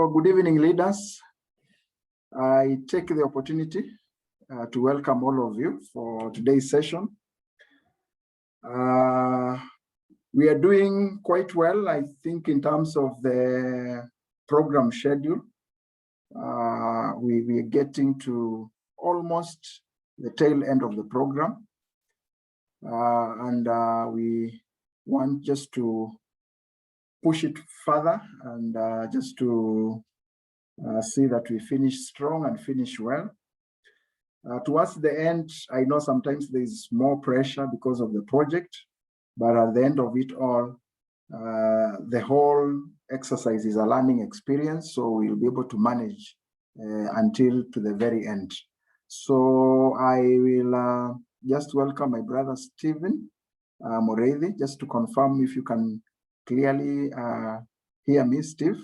Good evening, leaders. I take the opportunity to welcome all of you for today's session. We are doing quite well, I think, in terms of the program schedule. We are getting to almost the tail end of the program. We want just to push it further and just to see that we finish strong and finish well. Towards the end, I know sometimes there's more pressure because of the project, but at the end of it all, the whole exercise is a learning experience, so we'll be able to manage until to the very end. So I will just welcome my brother Stephen Morethi, just to confirm if you can clearly hear me, Steve.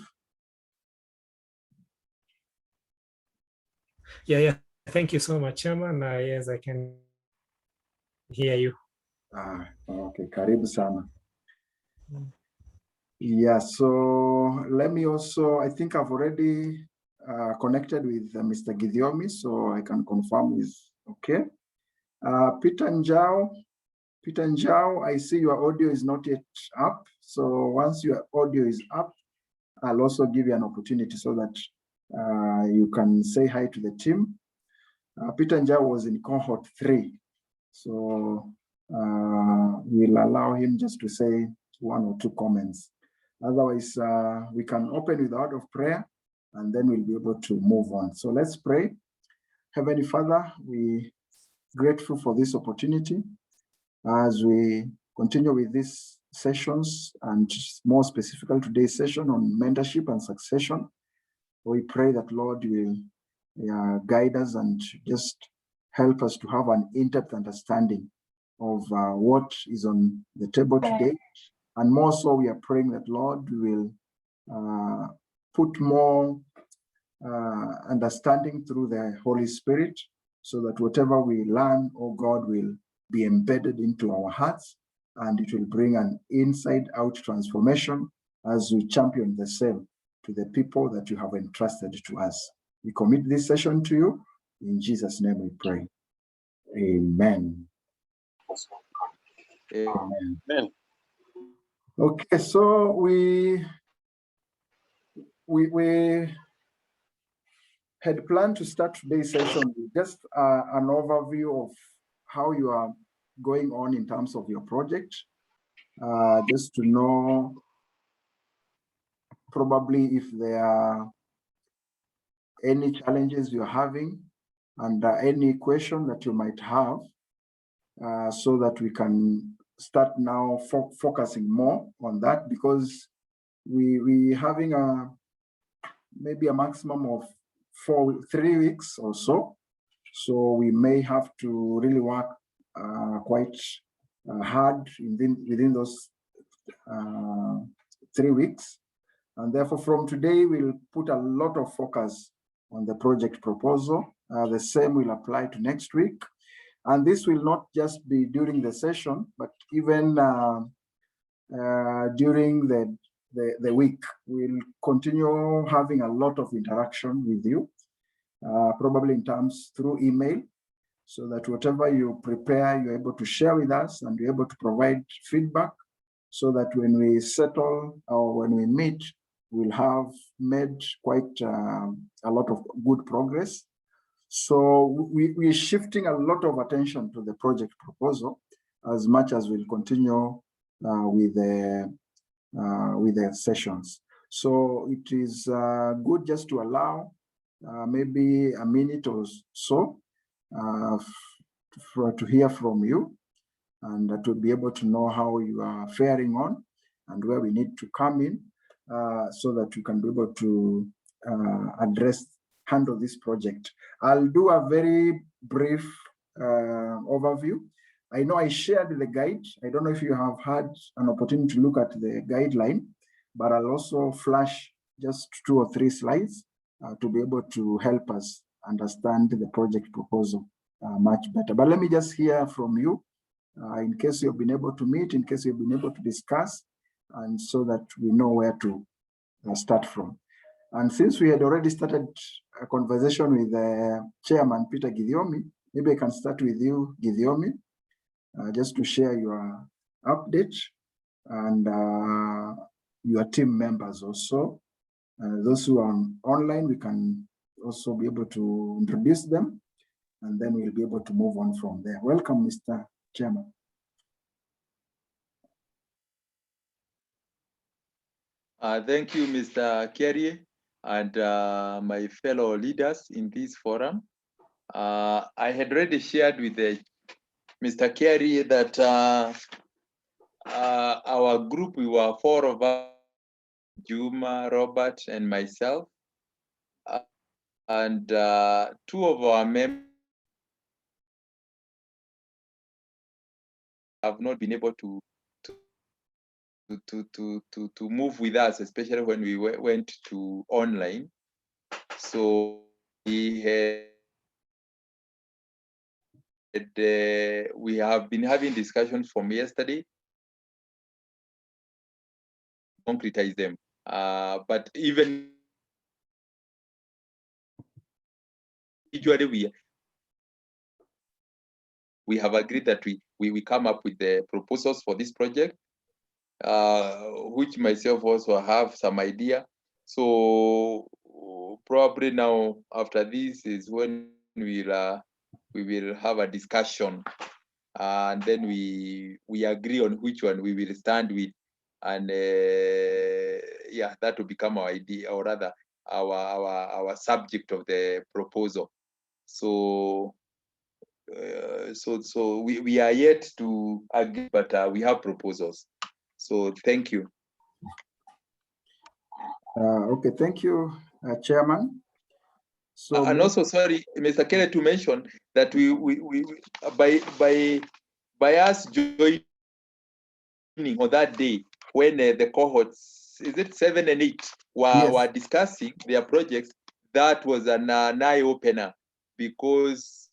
Yeah. Thank you so much, Chairman. Yes, I can hear you. Okay, karibu sana. Yeah, so let me also, I think I've already connected with Mr. Gidiomi, so I can confirm is okay. Peter Njau, I see your audio is not yet up. So once your audio is up, I'll also give you an opportunity so that you can say hi to the team. Peter Njau was in Cohort 3. So we'll allow him just to say one or two comments. Otherwise, we can open with a word of prayer and then we'll be able to move on. So let's pray. Heavenly Father, we're grateful for this opportunity as we continue with these sessions, and more specifically today's session on mentorship and succession. We pray that, Lord, you will guide us and just help us to have an in-depth understanding of what is on the table today. And more so, we are praying that, Lord, we will put more understanding through the Holy Spirit, so that whatever we learn, oh God, will be embedded into our hearts, and it will bring an inside-out transformation as we champion the same to the people that you have entrusted to us. We commit this session to you. In Jesus' name we pray. Amen. Amen. Okay, so we had planned to start today's session with just an overview of how you are going on in terms of your project, just to know probably if there are any challenges you're having and any question that you might have, so that we can start now focusing more on that, because we having maybe a maximum of 3 weeks or so. So we may have to really work quite hard within those 3 weeks. And therefore, from today, we'll put a lot of focus on the project proposal. The same will apply to next week. And this will not just be during the session, but even during the week. We'll continue having a lot of interaction with you, probably in terms through email, so that whatever you prepare, you're able to share with us and you're able to provide feedback, so that when we settle or when we meet, we'll have made quite a lot of good progress. So we're shifting a lot of attention to the project proposal, as much as we'll continue with the sessions. So it is good just to allow maybe a minute or so to hear from you, and to be able to know how you are faring on and where we need to come in, so that we can be able to handle this project. I'll do a very brief overview. I know I shared the guide. I don't know if you have had an opportunity to look at the guideline, but I'll also flash just 2 or 3 slides to be able to help us understand the project proposal much better. But let me just hear from you, in case you've been able to meet, in case you've been able to discuss, and so that we know where to start from. And since we had already started a conversation with Chairman Peter Gidiomi, maybe I can start with you, Gidiomi, just to share your update and your team members also. Those who are online, we can also be able to introduce them, and then we'll be able to move on from there. Welcome, Mr. Chairman. Thank you, Mr. Kerry, and my fellow leaders in this forum. I had already shared with Mr. Kerry that our group, we were 4 of us, Juma, Robert, and myself. And 2 of our members have not been able to move with us, especially when we went to online. So we have been having discussions from yesterday, concretize them. But even usually we have agreed that we come up with the proposals for this project, which myself also have some idea. So probably now after this is when we will have a discussion, and then we agree on which one we will stand with, and yeah, that will become our idea, or rather our subject of the proposal. So so we are yet to agree, but we have proposals. So thank you. Okay, thank you, Chairman. So and also, sorry, Mr. Kelly, to mention that we by us joining on that day when the cohorts, is it 7 and 8, were discussing their projects, that was an eye opener, because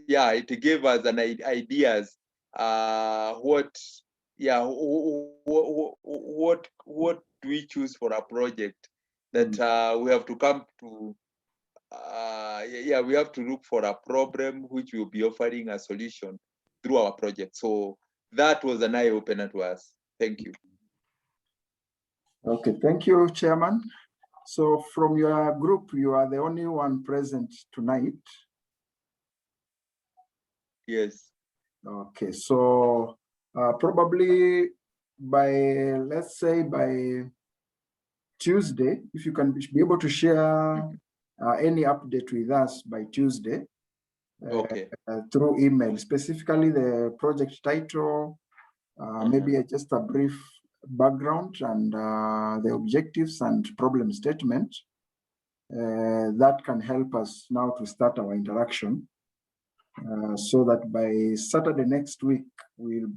yeah, it gave us an ideas what do we choose for a project that we have to come to. Yeah, we have to look for a problem which will be offering a solution through our project. So that was an eye opener to us. Thank you. Okay, thank you, Chairman. So from your group, you are the only one present tonight. Yes. Okay, so probably by, let's say by Tuesday, if you can be able to share any update with us by Tuesday, okay, through email, specifically the project title, maybe just a brief background and the objectives and problem statement. That can help us now to start our interaction, so that by Saturday next week we'll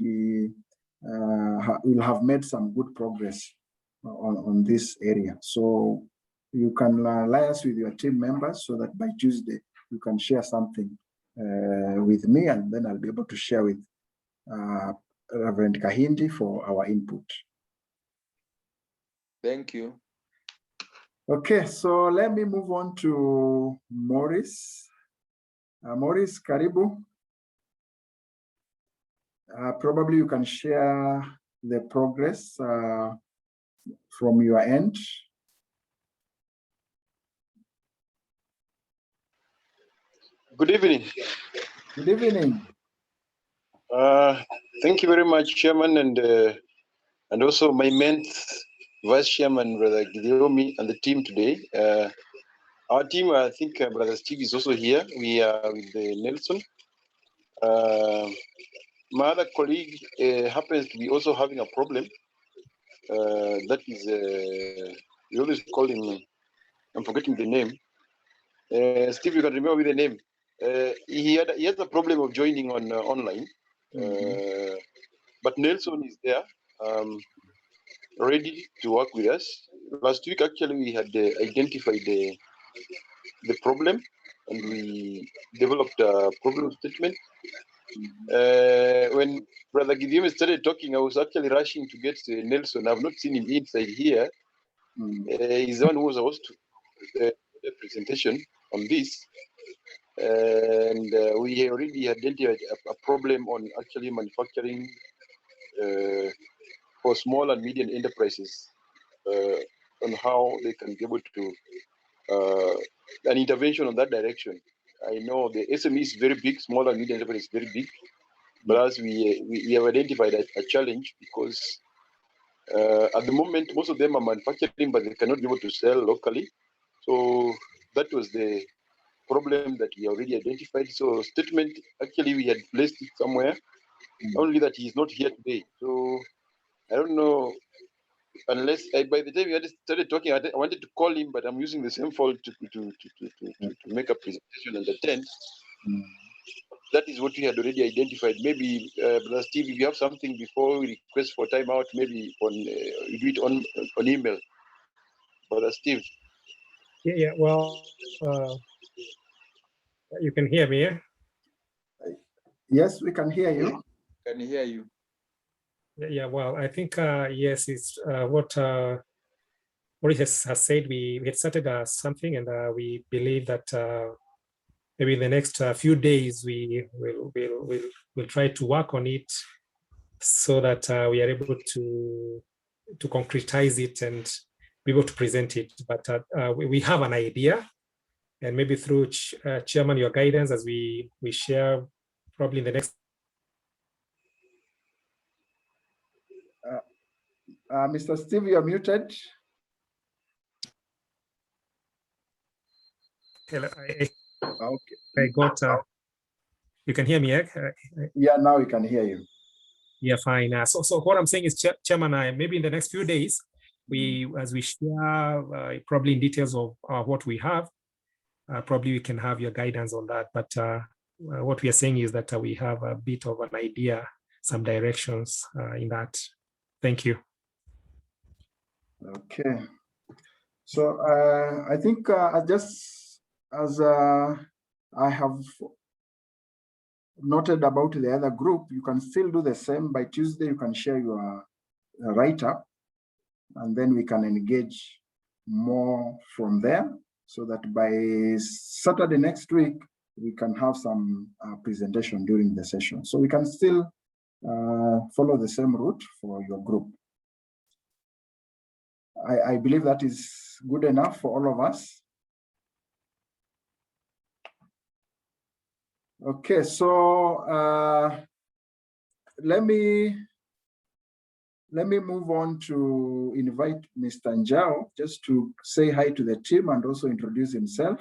have made some good progress on this area. So you can liaise with your team members so that by Tuesday you can share something with me, and then I'll be able to share with Reverend Kahindi for our input. Thank you. Okay, so let me move on to Maurice. Maurice, karibu. Probably you can share the progress from your end. Good evening. Good evening. Thank you very much, Chairman, and also my Vice Chairman, Brother Gidiomi, and the team today. Our team, I think Brother Steve is also here. We are with Nelson. My other colleague happens to be also having a problem. That is, we always call him, I'm forgetting the name. Steve, you can remember with the name. He has a problem of joining on online. But Nelson is there, ready to work with us. Last week, actually, we had identified the problem, and we developed a problem statement. When Brother Gideon started talking, I was actually rushing to get Nelson. I've not seen him inside here, He's the one who was supposed to do the presentation on this. And we already identified a problem on actually manufacturing for small and medium enterprises on how they can be able to an intervention on that direction. I know the SME is very big, small and medium enterprise is very big, but as we have identified a challenge because at the moment most of them are manufacturing, but they cannot be able to sell locally. So that was the problem that we already identified. So statement, actually we had placed it somewhere, only that he is not here today. So I don't know, unless by the time we had started talking, I wanted to call him, but I'm using the same phone to make a presentation and attend. That is what we had already identified. Maybe, Brother Steve, if you have something before we request for timeout, maybe on you do it on email. Brother Steve. Yeah. Well, you can hear me, yeah? Yes, we can hear you. Can hear you. Yeah. Well, I think yes, it's what Maurice has said. We had started something, and we believe that maybe in the next few days we will try to work on it so that we are able to concretize it and be able to present it. But we have an idea, and maybe through Chairman, your guidance as we share probably in the next. Mr. Steve, you're muted. Hello, Okay. I got. You can hear me, eh? Yeah, now we can hear you. Yeah, fine. So what I'm saying is, Chairman, maybe in the next few days, as we share probably in details of what we have, probably we can have your guidance on that. But what we are saying is that we have a bit of an idea, some directions in that. Thank you. Okay. So I think just as I have noted about the other group, you can still do the same. By Tuesday, you can share your write-up, and then we can engage more from there so that by Saturday next week, we can have some presentation during the session. So we can still follow the same route for your group. I believe that is good enough for all of us. Okay, so let me move on to invite Mr. Njao just to say hi to the team and also introduce himself,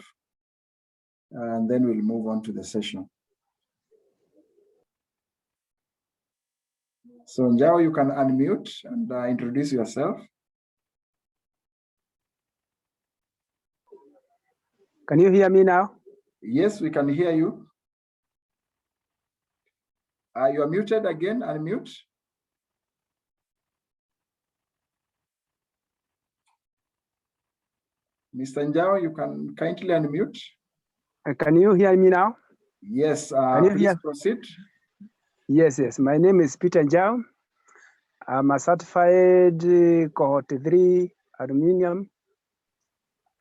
and then we'll move on to the session. So Njao, you can unmute and introduce yourself. Can you hear me now? Yes, we can hear you. You are muted again, unmute. Mr. Njao, you can kindly unmute. Can you hear me now? Yes, please proceed. Yes. My name is Peter Njao. I'm a certified Cohort 3 aluminum.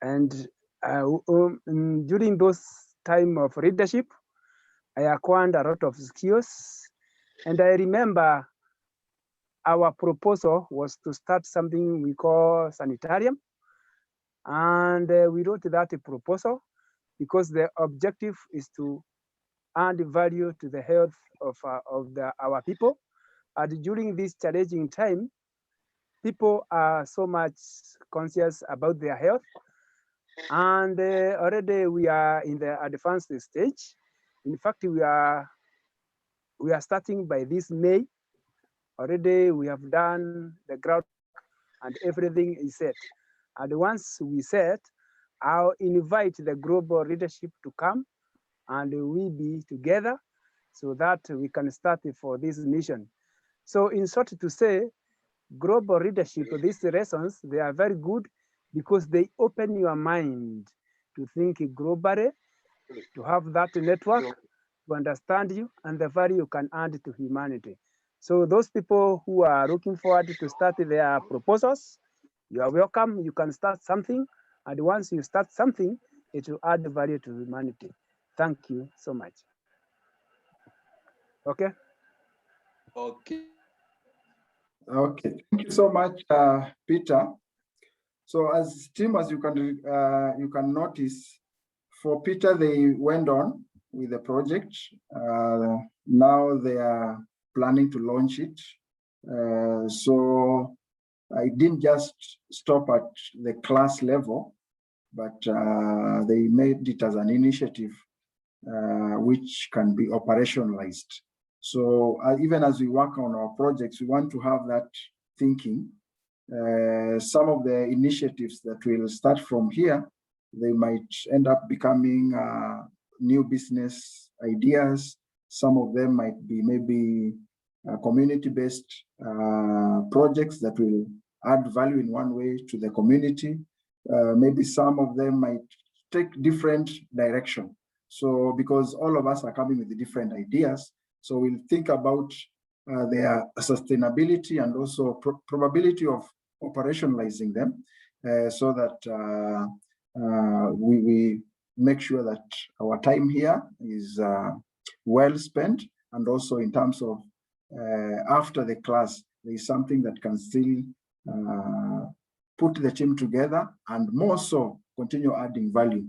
And during those time of leadership, I acquired a lot of skills. And I remember our proposal was to start something we call sanitarium. And we wrote that proposal because the objective is to add value to the health of our people. And during this challenging time, people are so much conscious about their health. And already we are in the advanced stage. In fact, we are starting by this May. Already we have done the ground and everything is set. And once we set, I'll invite the global leadership to come and we be together so that we can start for this mission. So in short to say, global leadership, these lessons, they are very good because they open your mind to think globally, to have that network, to understand you and the value you can add to humanity. So those people who are looking forward to start their proposals, You are welcome. You can start something. And once you start something, it will add value to humanity. Thank you so much. Okay. Okay. Okay, thank you so much, Peter. So as team, as you can notice, for Peter, they went on with the project. Now they are planning to launch it. So I didn't just stop at the class level, but they made it as an initiative which can be operationalized. So even as we work on our projects, we want to have that thinking. Some of the initiatives that will start from here, they might end up becoming new business ideas. Some of them might be maybe community-based projects that will add value in one way to the community. Maybe some of them might take different direction. So because all of us are coming with different ideas, so we'll think about their sustainability and also probability of operationalizing them so that we make sure that our time here is well spent, and also in terms of after the class, there is something that can still put the team together and more so continue adding value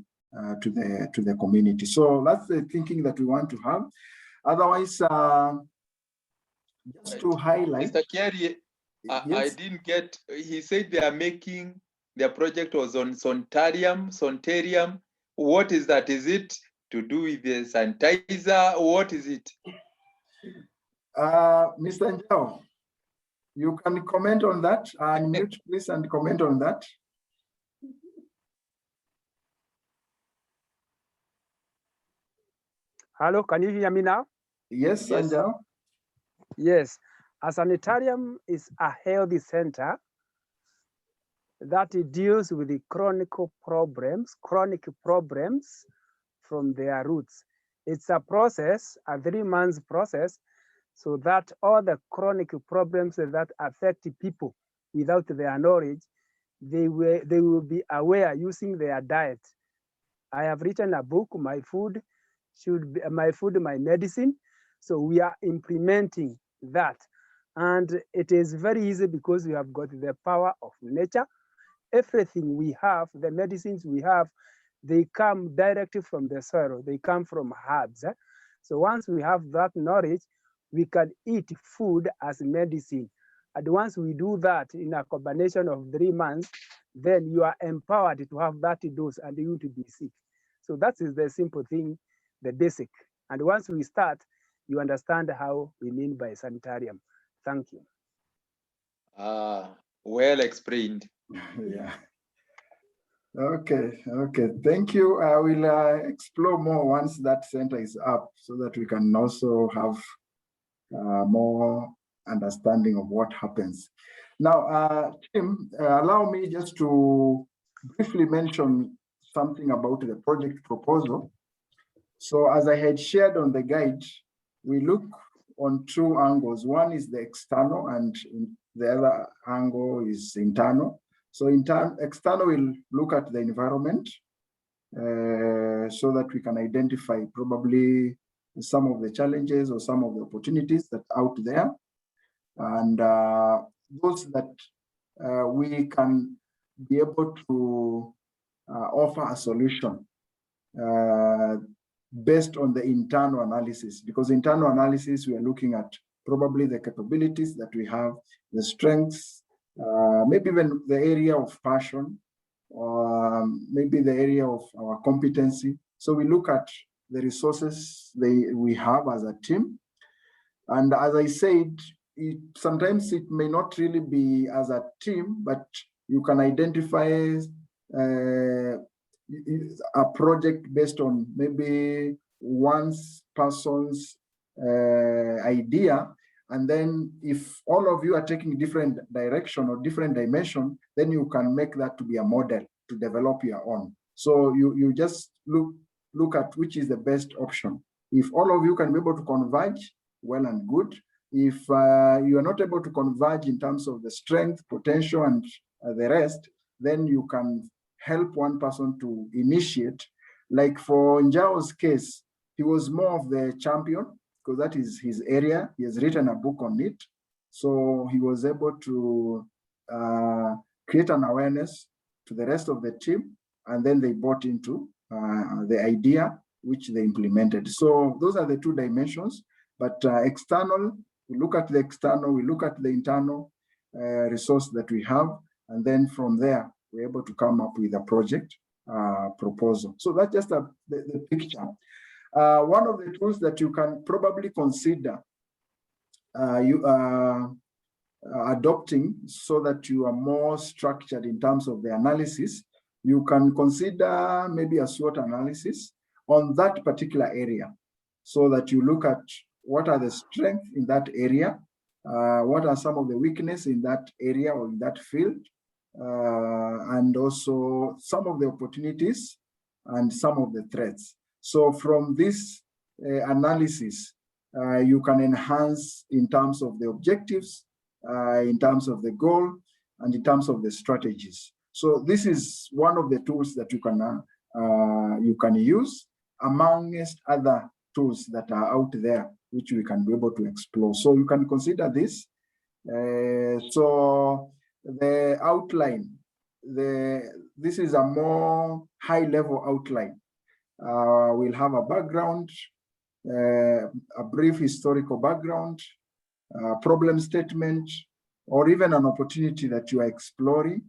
to the community. So that's the thinking that we want to have. Otherwise, just to highlight, Mr. Kiari, yes. I didn't get. He said they are making their project was on Sontarium. What is that? Is it to do with the sanitizer? What is it? Mr. Njao, you can comment on that. Unmute, please, and comment on that. Hello, can you hear me now? Yes, Yes. Njao. Yes. A sanitarium is a healthy center that deals with the chronic problems from their roots. It's a process, a 3-month process, so that all the chronic problems that affect people without their knowledge, they will be aware using their diet. I have written a book, My Food, My Medicine. So we are implementing that. And it is very easy because we have got the power of nature. Everything we have, the medicines we have, they come directly from the soil. They come from herbs. So once we have that knowledge, we can eat food as medicine. And once we do that in a combination of 3 months, then you are empowered to have that dose and you to be sick. So that is the simple thing, the basic. And once we start, you understand how we mean by sanitarium. Thank you. Well explained. Yeah. Okay. Thank you. I will explore more once that center is up so that we can also have more understanding of what happens. Now, Tim, allow me just to briefly mention something about the project proposal. So as I had shared on the guide, we look on 2 angles. One is the external and the other angle is internal. So external will look at the environment so that we can identify probably some of the challenges or some of the opportunities that are out there. And those that we can be able to offer a solution based on the internal analysis, because internal analysis, we are looking at probably the capabilities that we have, the strengths, maybe even the area of passion, or maybe the area of our competency. So we look at the resources we have as a team. And as I said, sometimes it may not really be as a team, but you can identify a project based on maybe one person's idea. And then if all of you are taking different direction or different dimension, then you can make that to be a model to develop your own. So you just look at which is the best option. If all of you can be able to converge, well and good. If you are not able to converge in terms of the strength, potential, and the rest, then you can help one person to initiate. Like for Njao's case, he was more of the champion because that is his area. He has written a book on it. So he was able to create an awareness to the rest of the team, and then they bought into the idea, which they implemented. So those are the two dimensions. But external, we look at the external, we look at the internal resource that we have, and then from there, we're able to come up with a project proposal. So that's just the picture. One of the tools that you can probably consider adopting so that you are more structured in terms of the analysis, you can consider maybe a SWOT analysis on that particular area, so that you look at what are the strengths in that area, what are some of the weaknesses in that area or in that field, and also some of the opportunities and some of the threats. So from this analysis, you can enhance in terms of the objectives, in terms of the goal, and in terms of the strategies. So this is one of the tools that you can use amongst other tools that are out there, which we can be able to explore. So you can consider this. So the outline, this is a more high-level outline. We'll have a background, a brief historical background, problem statement, or even an opportunity that you are exploring,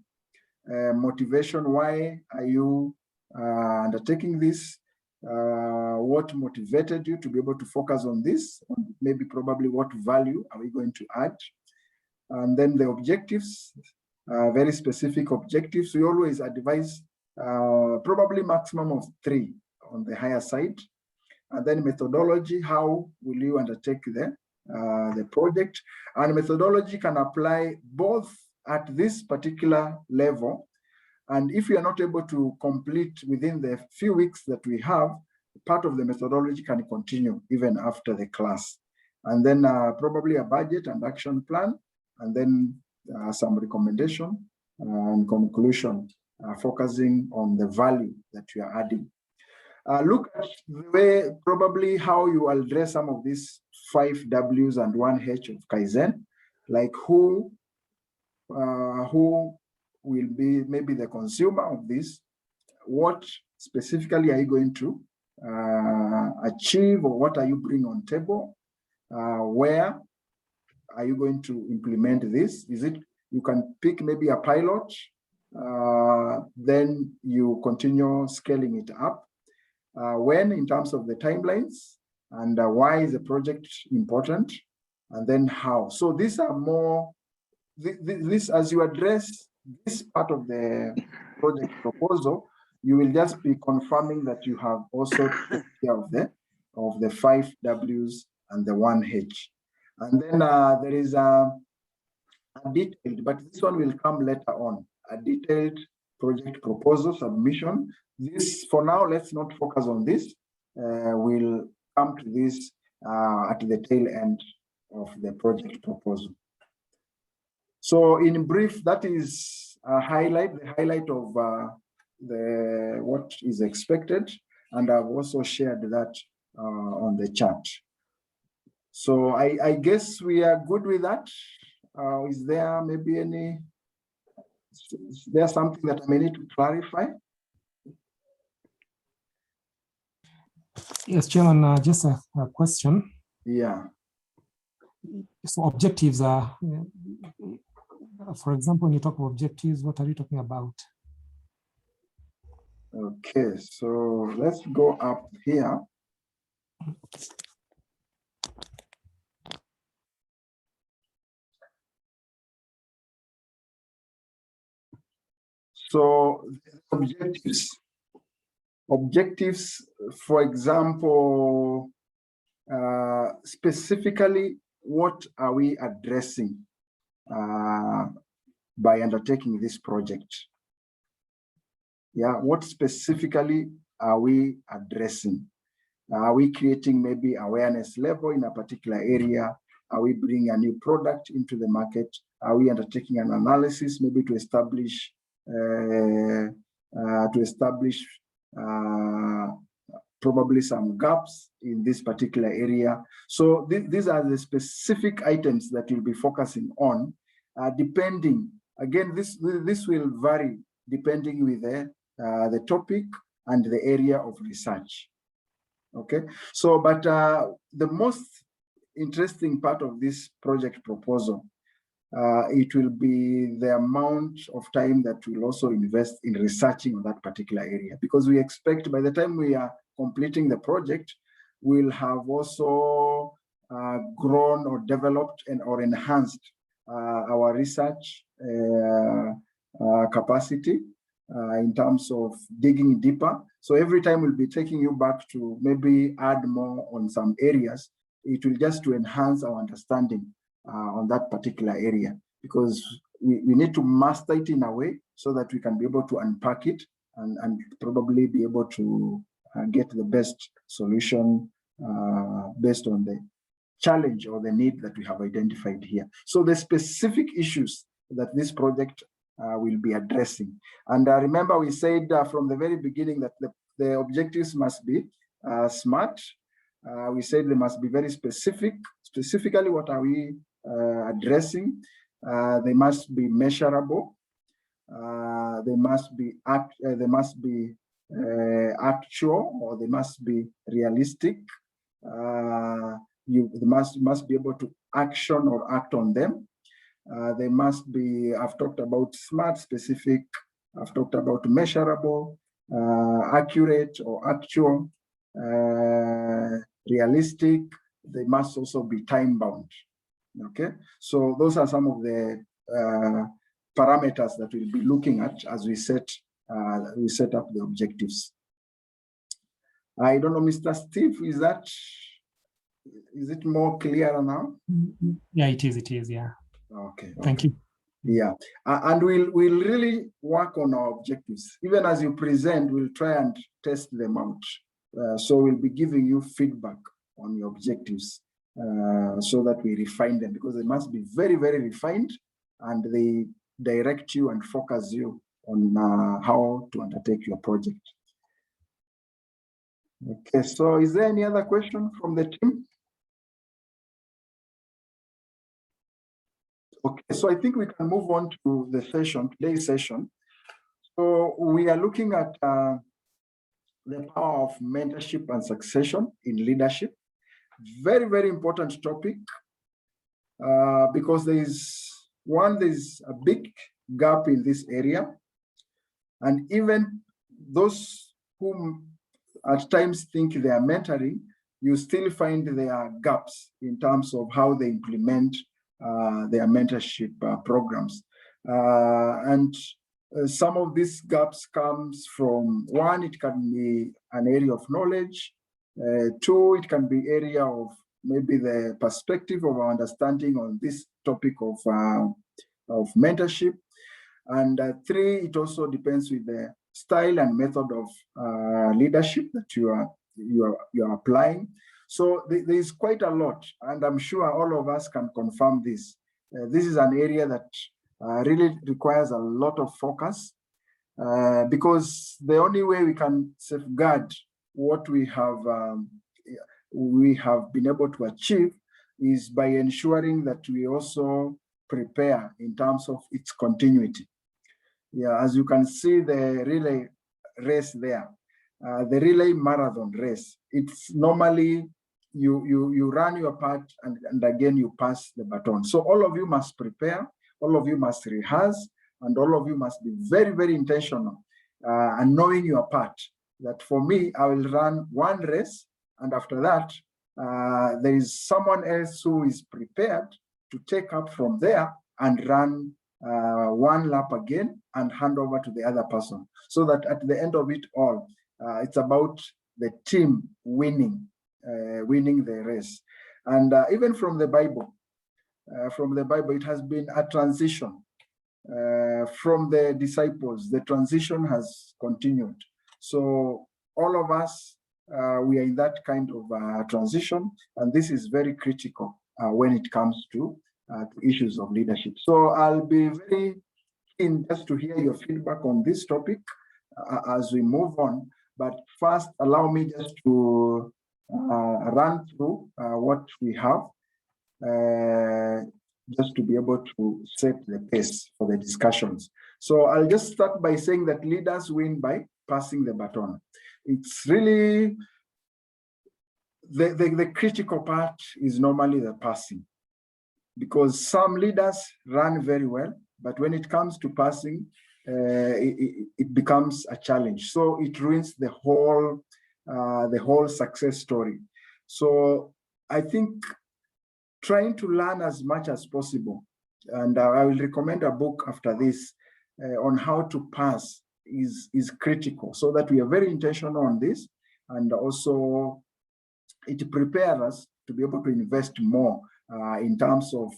motivation, why are you undertaking this, what motivated you to be able to focus on this, maybe probably what value are we going to add, and then the objectives, very specific objectives. We always advise probably maximum of 3 on the higher side, and then methodology, how will you undertake the project. And methodology can apply both at this particular level, and if you are not able to complete within the few weeks that we have, part of the methodology can continue even after the class. And then probably a budget and action plan, and then some recommendation and conclusion, focusing on the value that you are adding. Look at the way, probably how you will address some of these 5 W's and 1 H of Kaizen, like who will be maybe the consumer of this, what specifically are you going to achieve, or what are you bringing on table, where are you going to implement this? Is it, you can pick maybe a pilot, then you continue scaling it up. When, in terms of the timelines, and why is the project important, and then how. So these are more, this as you address this part of the project proposal, you will just be confirming that you have also taken care of the 5 W's and the 1 H. And then there is a detailed, but this one will come later on, a detailed project proposal submission. This, for now, let's not focus on this. We'll come to this at the tail end of the project proposal. So in brief, that is the highlight of what is expected, and I've also shared that on the chat. So I guess we are good with that. Is there maybe is there something that I may need to clarify? Yes, Chairman, just a question. Yeah. So objectives are, for example, when you talk about objectives, what are you talking about? Okay, so let's go up here. So objectives, for example, specifically, what are we addressing by undertaking this project? Yeah, what specifically are we addressing? Are we creating maybe awareness level in a particular area? Are we bringing a new product into the market? are we undertaking an analysis, maybe to establish probably some gaps in this particular area. So these are the specific items that you'll be focusing on, depending. Again, this will vary depending with the topic and the area of research. Okay, so but the most interesting part of this project proposal, it will be the amount of time that we'll also invest in researching on that particular area, because we expect by the time we are completing the project, we'll have also grown or developed or enhanced our research capacity in terms of digging deeper. So every time we'll be taking you back to maybe add more on some areas. It will just to enhance our understanding on that particular area, because we need to master it in a way so that we can be able to unpack it and probably be able to get the best solution based on the challenge or the need that we have identified here. So the specific issues that this project will be addressing. And remember, we said from the very beginning that the objectives must be SMART. We said they must be very specific. Specifically, what are we addressing? They must be measurable. They must be actual, or they must be realistic. They must be able to action or act on them. They must be, I've talked about SMART, specific, I've talked about measurable, accurate or actual, realistic. They must also be time bound. Okay, so those are some of the parameters that we'll be looking at as we set up the objectives. I don't know, Mr. Steve, is it more clear now? Yeah, it is, yeah. Okay. Thank you. Yeah, and we'll really work on our objectives. Even as you present, we'll try and test them out. So we'll be giving you feedback on your objectives so that we refine them, because they must be very, very refined, and they direct you and focus you on how to undertake your project. Okay, so is there any other question from the team? Okay, so I think we can move on to the session, today's session. So we are looking at the power of mentorship and succession in leadership. Very, very important topic because there's a big gap in this area. And even those who at times think they are mentoring, you still find there are gaps in terms of how they implement their mentorship programs. And some of these gaps comes from, one, it can be an area of knowledge. Two, it can be area of maybe the perspective of our understanding on this topic of mentorship. And three, it also depends with the style and method of leadership that you are applying. So there is quite a lot, and I'm sure all of us can confirm this. This is an area that really requires a lot of focus because the only way we can safeguard what we have been able to achieve is by ensuring that we also prepare in terms of its continuity. Yeah, as you can see, the relay race there, the relay marathon race, it's normally you run your part and again you pass the baton. So all of you must prepare, all of you must rehearse, and all of you must be very, very intentional and knowing your part. That for me, I will run one race, and after that, there is someone else who is prepared to take up from there and run one lap again and hand over to the other person, so that at the end of it all, it's about the team winning the race. And even from the Bible, it has been a transition from the disciples. The transition has continued. So all of us, we are in that kind of transition, and this is very critical when it comes to to issues of leadership. So I'll be very keen just to hear your feedback on this topic as we move on. But first, allow me just to run through what we have, just to be able to set the pace for the discussions. So I'll just start by saying that leaders win by passing the baton. It's really, the critical part is normally the passing, because some leaders run very well, but when it comes to passing, it becomes a challenge. So it ruins the whole success story. So I think trying to learn as much as possible, and I will recommend a book after this on how to pass is critical, so that we are very intentional on this, and also it prepares us to be able to invest more in terms of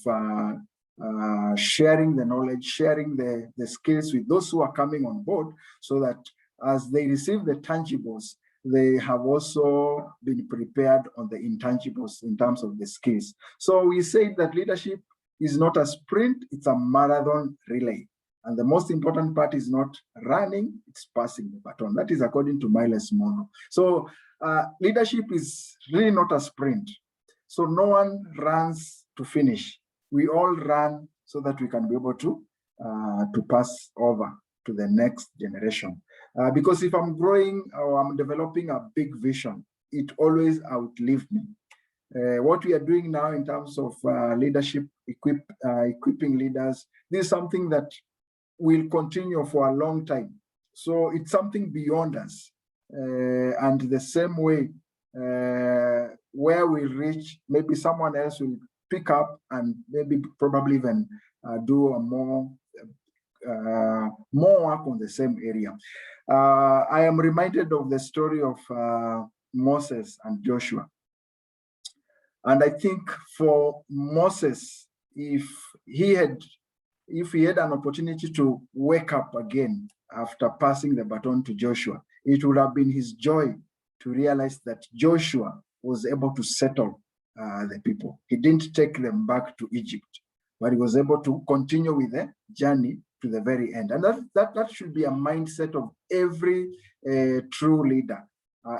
sharing the knowledge, sharing the skills with those who are coming on board, so that as they receive the tangibles, they have also been prepared on the intangibles in terms of the skills. So we say that leadership is not a sprint, it's a marathon relay. And the most important part is not running, it's passing the baton. That is according to Miles Monroe. So leadership is really not a sprint. So no one runs to finish. We all run so that we can be able to pass over to the next generation. Because if I'm growing or I'm developing a big vision, it always outlives me. What we are doing now in terms of leadership, equipping leaders, this is something that will continue for a long time. So it's something beyond us. And the same way, where we reach, maybe someone else will pick up and maybe probably even do a more work on the same area. I am reminded of the story of Moses and Joshua. And I think for Moses, if he had an opportunity to wake up again after passing the baton to Joshua, it would have been his joy to realize that Joshua was able to settle the people. He didn't take them back to Egypt, but he was able to continue with the journey to the very end. And that should be a mindset of every true leader,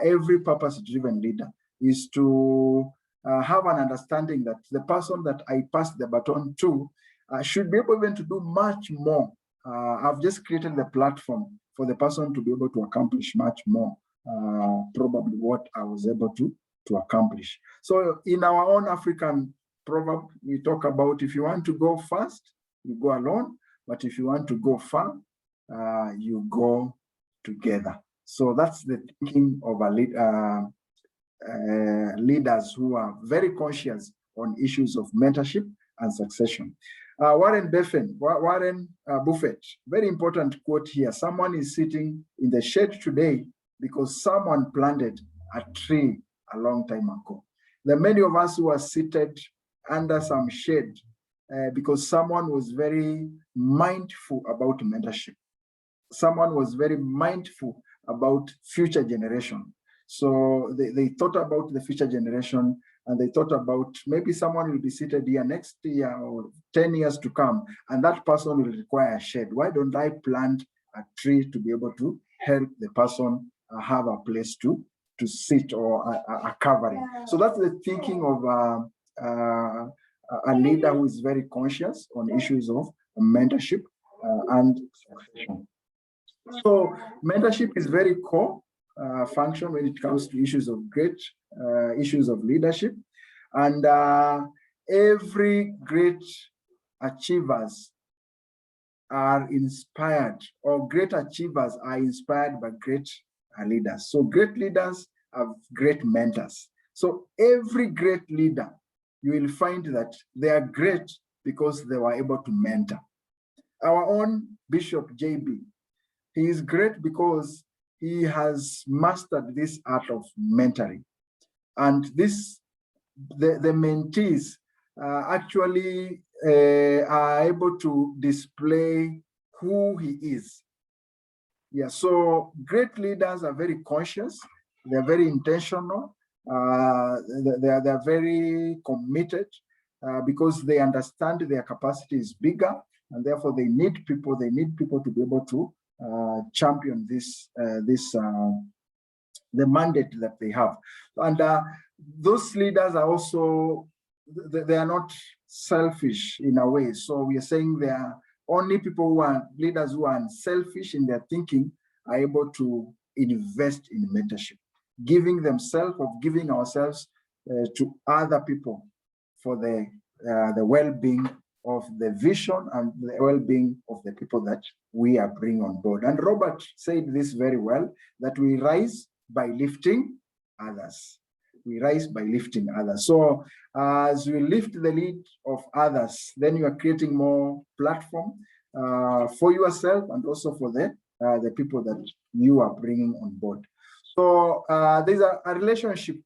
every purpose-driven leader, is to have an understanding that the person that I pass the baton to should be able even to do much more. I've just created the platform for the person to be able to accomplish much more, probably what I was able to accomplish. So in our own African proverb, we talk about, if you want to go fast, you go alone, but if you want to go far, you go together. So that's the thinking of leaders who are very conscious on issues of mentorship and succession. Warren Buffett, very important quote here. Someone is sitting in the shade today because someone planted a tree a long time ago. There are many of us who are seated under some shade because someone was very mindful about mentorship. Someone was very mindful about future generation. So they thought about the future generation, and they thought about maybe someone will be seated here next year or 10 years to come, and that person will require a shade. Why don't I plant a tree to be able to help the person have a place to sit, or a covering? So that's the thinking of a leader who is very conscious on issues of mentorship and succession. So mentorship is very core function when it comes to issues of issues of leadership. And every great achievers are inspired, or great achievers are inspired by great leaders. So great leaders have great mentors. So every great leader, you will find that they are great because they were able to mentor. Our own Bishop JB, he is great because he has mastered this art of mentoring. And the mentees actually are able to display who he is. Yeah, so great leaders are very conscious, they're very intentional, they're very committed, because they understand their capacity is bigger, and therefore they need people to be able to champion the mandate that they have. And those leaders are also, they are not selfish in a way. So we are saying they are only people who are leaders who are unselfish in their thinking are able to invest in mentorship, giving themselves or giving ourselves to other people for the well-being of the vision and the well-being of the people that we are bringing on board. And Robert said this very well, that we rise by lifting others. We rise by lifting others. So as we lift the lead of others, then you are creating more platform for yourself and also for the people that you are bringing on board. So there's a relationship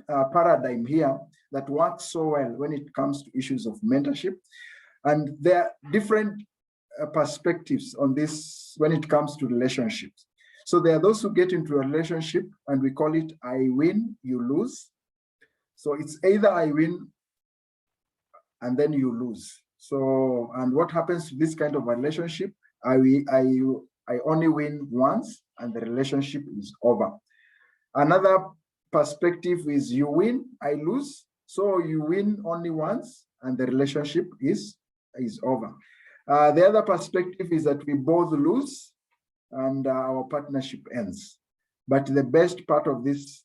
paradigm here that works so well when it comes to issues of mentorship. And there are different perspectives on this when it comes to relationships. So there are those who get into a relationship and we call it I win, you lose. So it's either I win and then you lose. So, and what happens to this kind of a relationship? I only win once and the relationship is over. Another perspective is you win, I lose. So you win only once and the relationship is over. The other perspective is that we both lose and our partnership ends. But the best part of this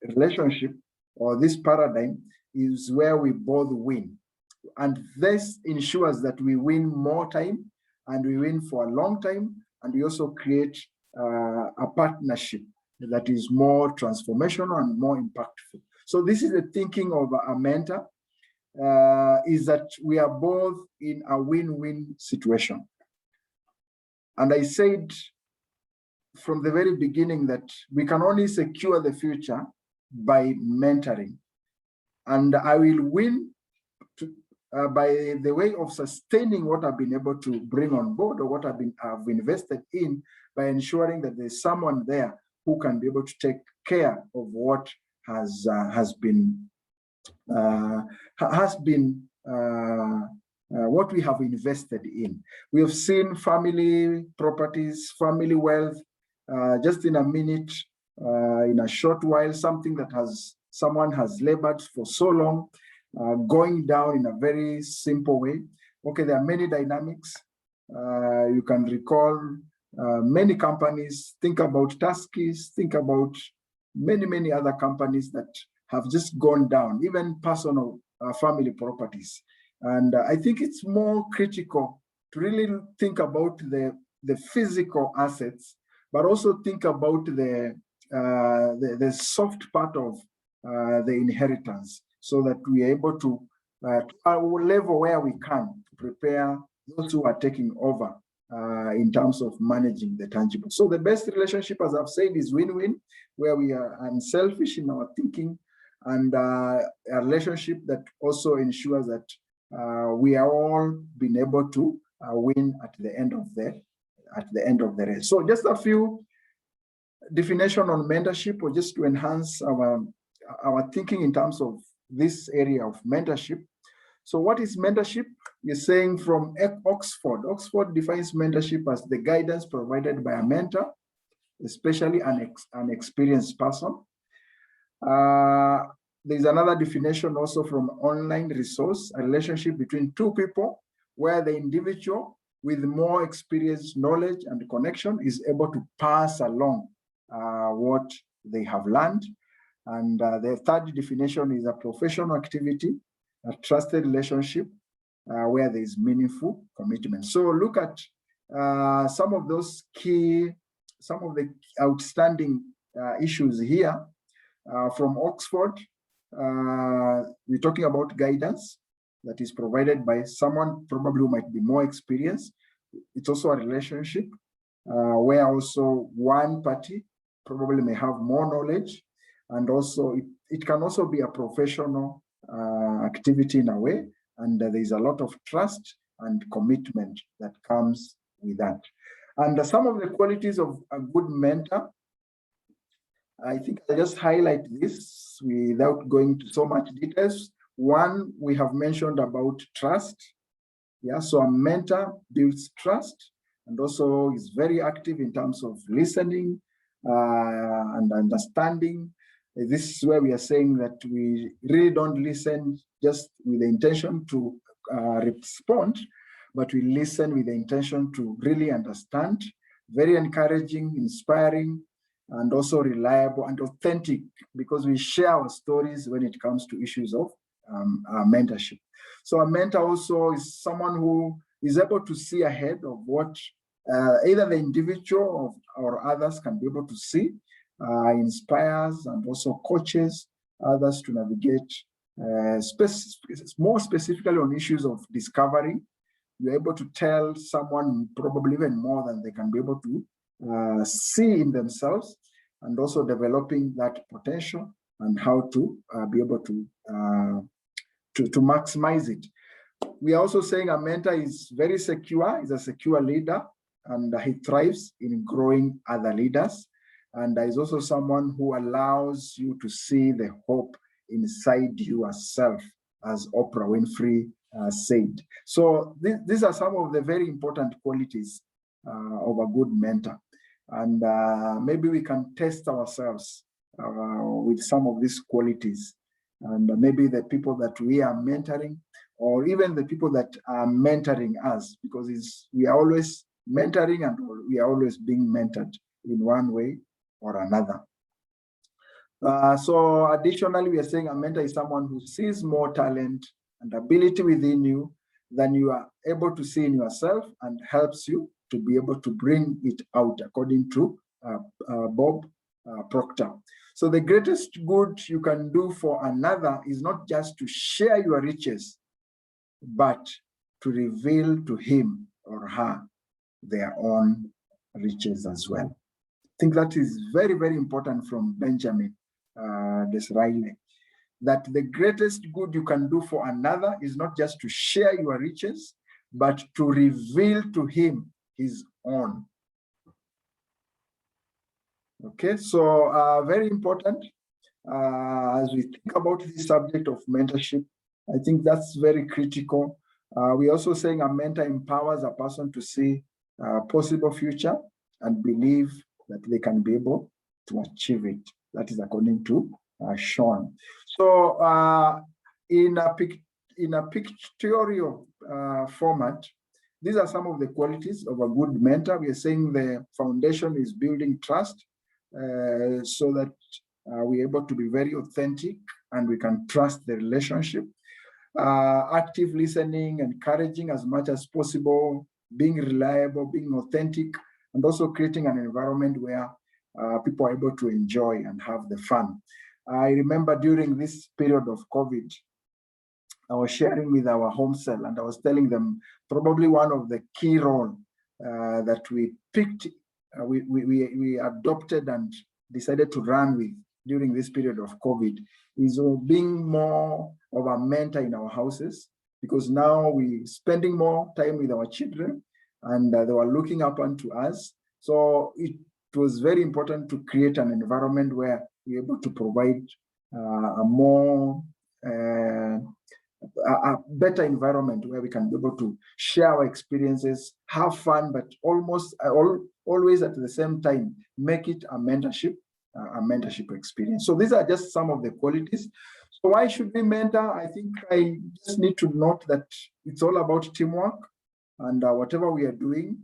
relationship or this paradigm is where we both win. And this ensures that we win more time and we win for a long time. And we also create a partnership that is more transformational and more impactful. So this is the thinking of a mentor, is that we are both in a win-win situation. And I said from the very beginning that we can only secure the future by mentoring. And I will win by the way of sustaining what I've been able to bring on board or what I've invested in, by ensuring that there's someone there who can be able to take care of what has been what we have invested in. We have seen family properties, family wealth, just in a minute, in a short while, something that someone has labored for so long, going down in a very simple way. Okay, there are many dynamics. You can recall many companies, think about Tuskys, think about many other companies that have just gone down, even personal family properties. And I think it's more critical to really think about the physical assets, but also think about the soft part of the inheritance, so that we are able to, our level where we can, prepare those who are taking over in terms of managing the tangible. So the best relationship, as I've said, is win-win, where we are unselfish in our thinking, and a relationship that also ensures that we are all being able to win at the end of the race. So just a few definition on mentorship, or just to enhance our thinking in terms of this area of mentorship. So what is mentorship? You're saying from Oxford. Oxford defines mentorship as the guidance provided by a mentor, especially an experienced person. There's another definition also from online resource, a relationship between two people where the individual with more experience, knowledge, and connection is able to pass along what they have learned. And the third definition is a professional activity, a trusted relationship where there is meaningful commitment. So look at some of those some of the outstanding issues here from Oxford. We're talking about guidance that is provided by someone probably who might be more experienced. It's also a relationship where also one party probably may have more knowledge, and also it can also be a professional activity in a way, and there is a lot of trust and commitment that comes with that. And some of the qualities of a good mentor, I think I'll just highlight this without going to so much details. One, we have mentioned about trust. Yeah, so a mentor builds trust and also is very active in terms of listening and understanding. This is where we are saying that we really don't listen just with the intention to respond, but we listen with the intention to really understand. Very encouraging, inspiring, and also reliable and authentic, because we share our stories when it comes to issues of mentorship. So a mentor also is someone who is able to see ahead of what either the individual or others can be able to see, inspires and also coaches others to navigate more specifically on issues of discovery. You're able to tell someone probably even more than they can be able to see in themselves, and also developing that potential and how to be able to maximize it. We are also saying a mentor is very secure, is a secure leader, and he thrives in growing other leaders. And is also someone who allows you to see the hope inside yourself, as Oprah Winfrey said. So these are some of the very important qualities of a good mentor. And maybe we can test ourselves with some of these qualities. And maybe the people that we are mentoring, or even the people that are mentoring us, because we are always mentoring and we are always being mentored in one way or another. So additionally, we are saying a mentor is someone who sees more talent and ability within you than you are able to see in yourself, and helps you to be able to bring it out, according to Bob Proctor. So the greatest good you can do for another is not just to share your riches, but to reveal to him or her their own riches as well. I think that is very, very important from Benjamin Disraeli, that the greatest good you can do for another is not just to share your riches, but to reveal to him his own. Okay, so very important as we think about the subject of mentorship. I think that's very critical. We're also saying a mentor empowers a person to see a possible future and believe that they can be able to achieve it. That is according to Sean. So in a pictorial format, these are some of the qualities of a good mentor. We are saying the foundation is building trust, so that we're able to be very authentic and we can trust the relationship. Active listening, encouraging as much as possible, being reliable, being authentic, and also creating an environment where people are able to enjoy and have the fun. I remember during this period of COVID, I was sharing with our home cell, and I was telling them probably one of the key role that we picked, we adopted and decided to run with during this period of COVID is being more of a mentor in our houses, because now we're spending more time with our children and they were looking up onto us. So it was very important to create an environment where we're able to provide a better environment where we can be able to share our experiences, have fun, but always at the same time, make it a mentorship experience. So these are just some of the qualities. So why should we mentor? I think I just need to note that it's all about teamwork, and whatever we are doing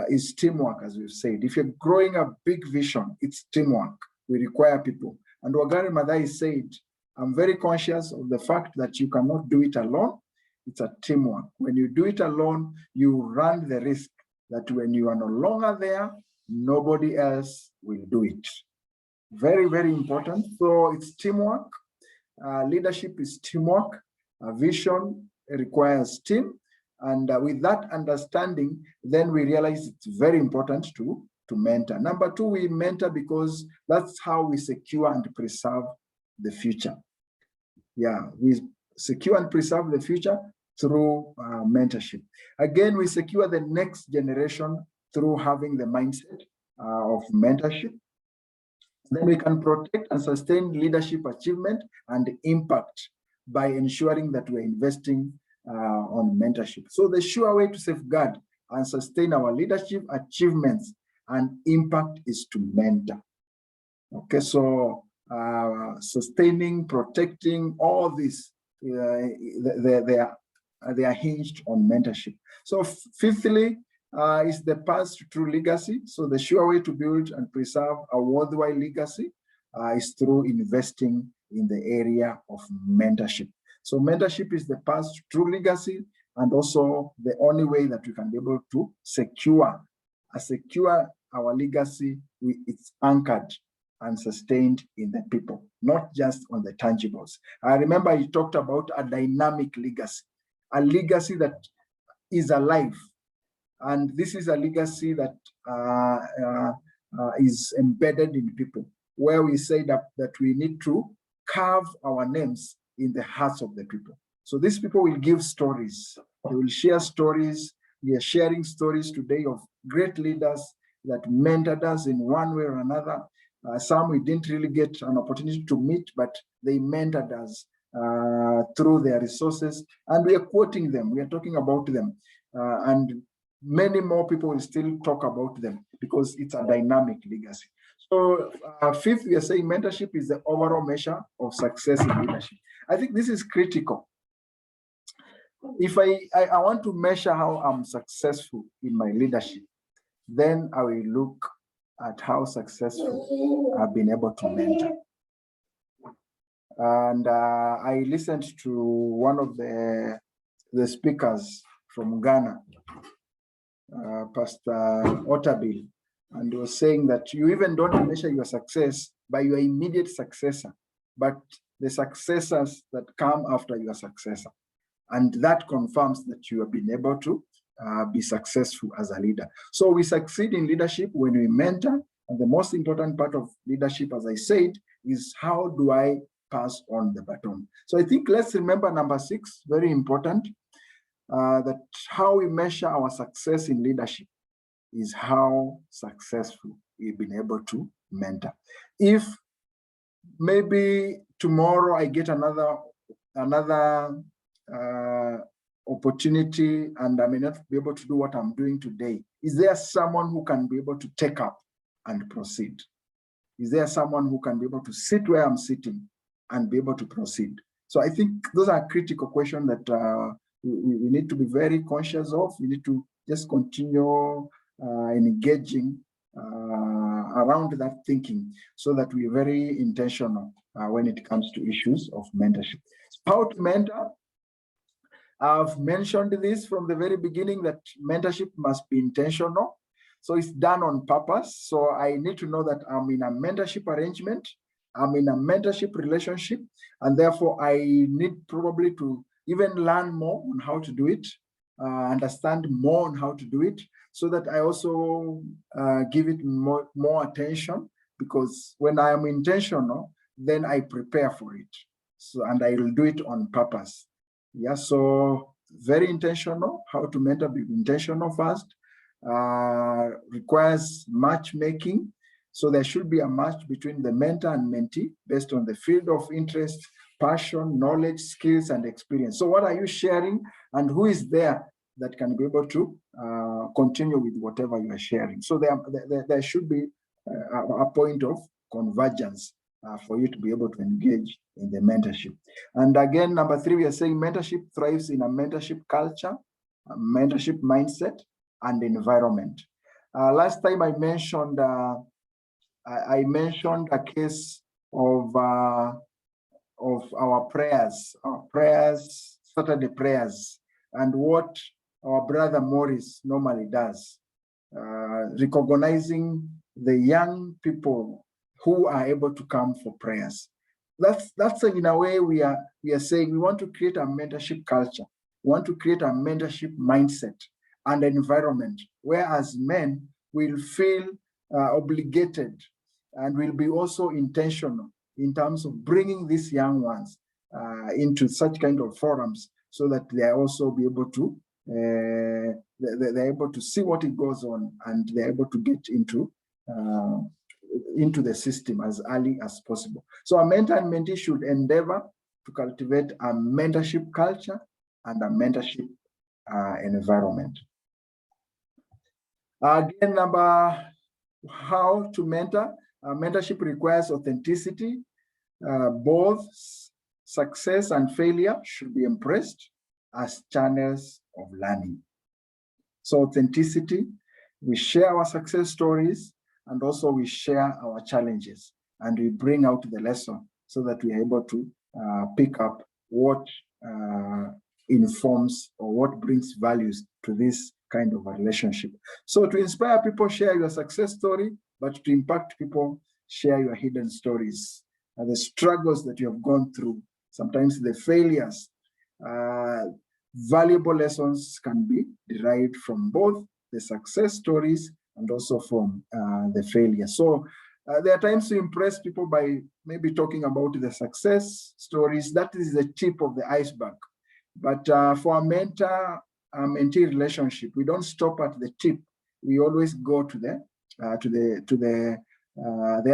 is teamwork, as we've said. If you're growing a big vision, it's teamwork. We require people. And Wangari Maathai said, I'm very conscious of the fact that you cannot do it alone. It's a teamwork. When you do it alone, you run the risk that when you are no longer there, nobody else will do it. Very, very important. So it's teamwork. Leadership is teamwork. Vision requires team. And with that understanding, then we realize it's very important to mentor. Number two, we mentor because that's how we secure and preserve the future. Yeah, we secure and preserve the future through mentorship. Again, we secure the next generation through having the mindset of mentorship. Then we can protect and sustain leadership achievement and impact by ensuring that we're investing on mentorship. So the sure way to safeguard and sustain our leadership achievements and impact is to mentor. Okay, so sustaining, protecting, all this, they are hinged on mentorship. So fifthly, is the path to true legacy. So the sure way to build and preserve a worldwide legacy is through investing in the area of mentorship. So mentorship is the path to true legacy, and also the only way that we can be able to secure our legacy. It's anchored and sustained in the people, not just on the tangibles. I remember you talked about a dynamic legacy, a legacy that is alive. And this is a legacy that is embedded in people, where we say that we need to carve our names in the hearts of the people. So these people will give stories. They will share stories. We are sharing stories today of great leaders that mentored us in one way or another. Some we didn't really get an opportunity to meet, but they mentored us through their resources. And we are quoting them. We are talking about them. And many more people will still talk about them because it's a dynamic legacy. So fifth, we are saying mentorship is the overall measure of success in leadership. I think this is critical. If I want to measure how I'm successful in my leadership, then I will look at how successful I've been able to mentor. And I listened to one of the speakers from Ghana, Pastor Otabil, and he was saying that you even don't measure your success by your immediate successor, but the successors that come after your successor. And that confirms that you have been able to be successful as a leader. So we succeed in leadership when we mentor. And the most important part of leadership, as I said, is how do I pass on the baton? So I think let's remember number 6, very important, that how we measure our success in leadership is how successful we've been able to mentor. If maybe tomorrow I get another opportunity and I may not be able to do what I'm doing today, is there someone who can be able to take up and proceed? Is there someone who can be able to sit where I'm sitting and be able to proceed? So I think those are critical questions that we need to be very conscious of. We need to just continue engaging around that thinking so that we're very intentional when it comes to issues of mentorship. How to mentor? I've mentioned this from the very beginning that mentorship must be intentional. So it's done on purpose. So I need to know that I'm in a mentorship arrangement, I'm in a mentorship relationship, and therefore I need probably to even learn more on how to do it, understand more on how to do it, so that I also give it more attention, because when I am intentional, then I prepare for it. So, and I will do it on purpose. Yeah, so very intentional. How to mentor, be intentional first. Requires matchmaking. So there should be a match between the mentor and mentee based on the field of interest, passion, knowledge, skills, and experience. So what are you sharing, and who is there that can be able to continue with whatever you are sharing? So there should be a point of convergence for you to be able to engage in the mentorship. And again, number 3, we are saying mentorship thrives in a mentorship culture, a mentorship mindset, and environment. Last time I mentioned a case of our prayers, Saturday prayers, and what our brother Morris normally does, recognizing the young people who are able to come for prayers. That's in a way we are saying we want to create a mentorship culture. We want to create a mentorship mindset and environment where as men will feel obligated and will be also intentional in terms of bringing these young ones into such kind of forums, so that they are also be able to they're able to see what it goes on, and they're able to get into the system as early as possible. So a mentor and mentee should endeavor to cultivate a mentorship culture and a mentorship environment. Again, how to mentor. Mentorship requires authenticity. Both success and failure should be embraced as channels of learning. So authenticity, we share our success stories, and also we share our challenges, and we bring out the lesson so that we are able to pick up what informs or what brings values to this kind of a relationship. So to inspire people, share your success story, but to impact people, share your hidden stories, the struggles that you have gone through, sometimes the failures. Valuable lessons can be derived from both the success stories and also from the failure. So there are times to impress people by maybe talking about the success stories. That is the tip of the iceberg. But for a mentor-mentee relationship, we don't stop at the tip. We always go to the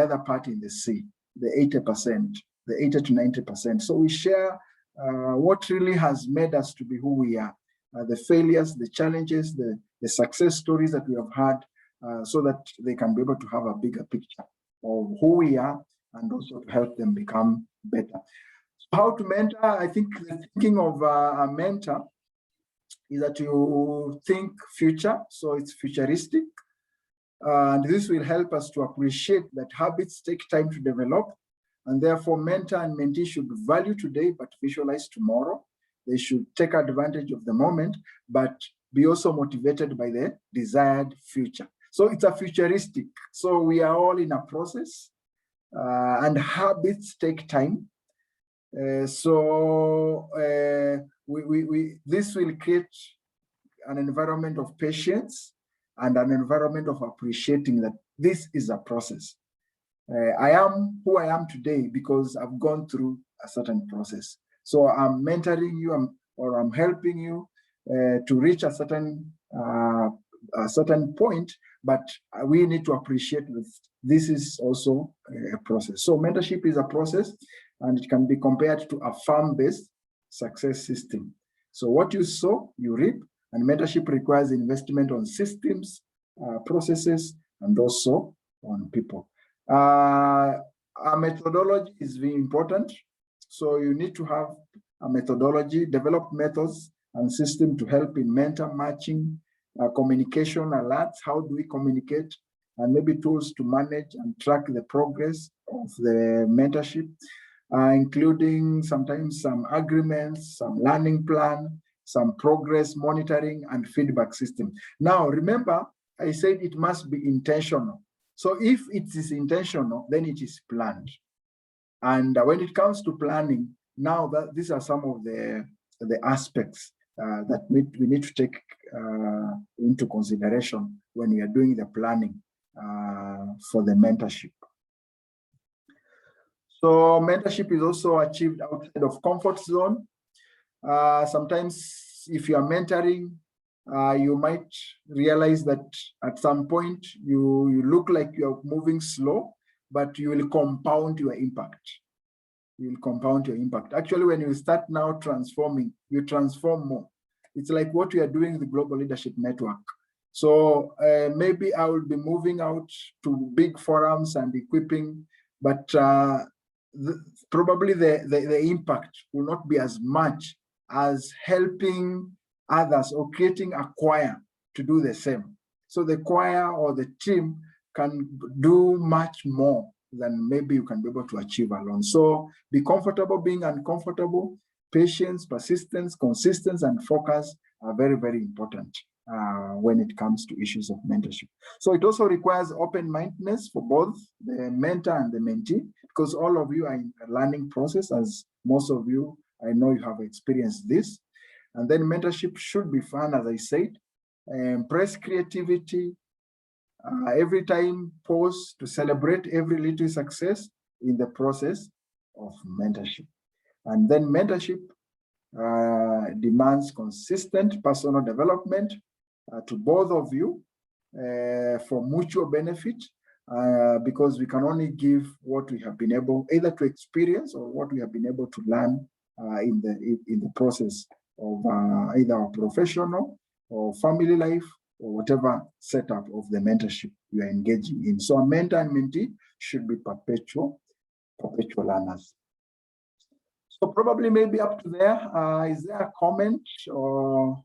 other part in the sea, the 80%, the 80 to 90%. So we share what really has made us to be who we are, the failures, the challenges, the success stories that we have had, so that they can be able to have a bigger picture of who we are and also to help them become better. How to mentor? I think the thinking of a mentor is that you think future, so it's futuristic. And this will help us to appreciate that habits take time to develop, and therefore mentor and mentee should value today but visualize tomorrow. They should take advantage of the moment, but be also motivated by the desired future. So it's a futuristic. So we are all in a process, and habits take time. This will create an environment of patience and an environment of appreciating that this is a process. I am who I am today because I've gone through a certain process. So I'm mentoring you, or I'm helping you to reach a certain point, but we need to appreciate that this is also a process. So mentorship is a process, and it can be compared to a farm-based success system. So what you sow, you reap, and mentorship requires investment on systems, processes, and also on people. A methodology is very important. So you need to have a methodology, develop methods and system to help in mentor matching, communication alerts. How do we communicate? And maybe tools to manage and track the progress of the mentorship, including sometimes some agreements, some learning plan, some progress monitoring and feedback system. Now, remember, I said it must be intentional. So if it is intentional, then it is planned. And when it comes to planning, now these are some of the aspects that we need to take into consideration when we are doing the planning for the mentorship. So mentorship is also achieved outside of comfort zone. Sometimes if you are mentoring, you might realize that at some point you look like you're moving slow, but you will compound your impact. You will compound your impact. Actually, when you start now transforming, you transform more. It's like what we are doing with the Global Leadership Network. So maybe I will be moving out to big forums and equipping, but probably the impact will not be as much as helping others or creating a choir to do the same. So the choir or the team can do much more than maybe you can be able to achieve alone. So be comfortable being uncomfortable. Patience, persistence, consistency, and focus are very, very important when it comes to issues of mentorship. So it also requires open-mindedness for both the mentor and the mentee, because all of you are in a learning process, as most of you, I know you have experienced this. And then mentorship should be fun, as I said. Embrace creativity. Every time pause to celebrate every little success in the process of mentorship. And then mentorship demands consistent personal development to both of you for mutual benefit, because we can only give what we have been able either to experience or what we have been able to learn in the process of either our professional or family life or whatever setup of the mentorship you are engaging in. So a mentor and mentee should be perpetual learners. So probably maybe up to there. Is there a comment or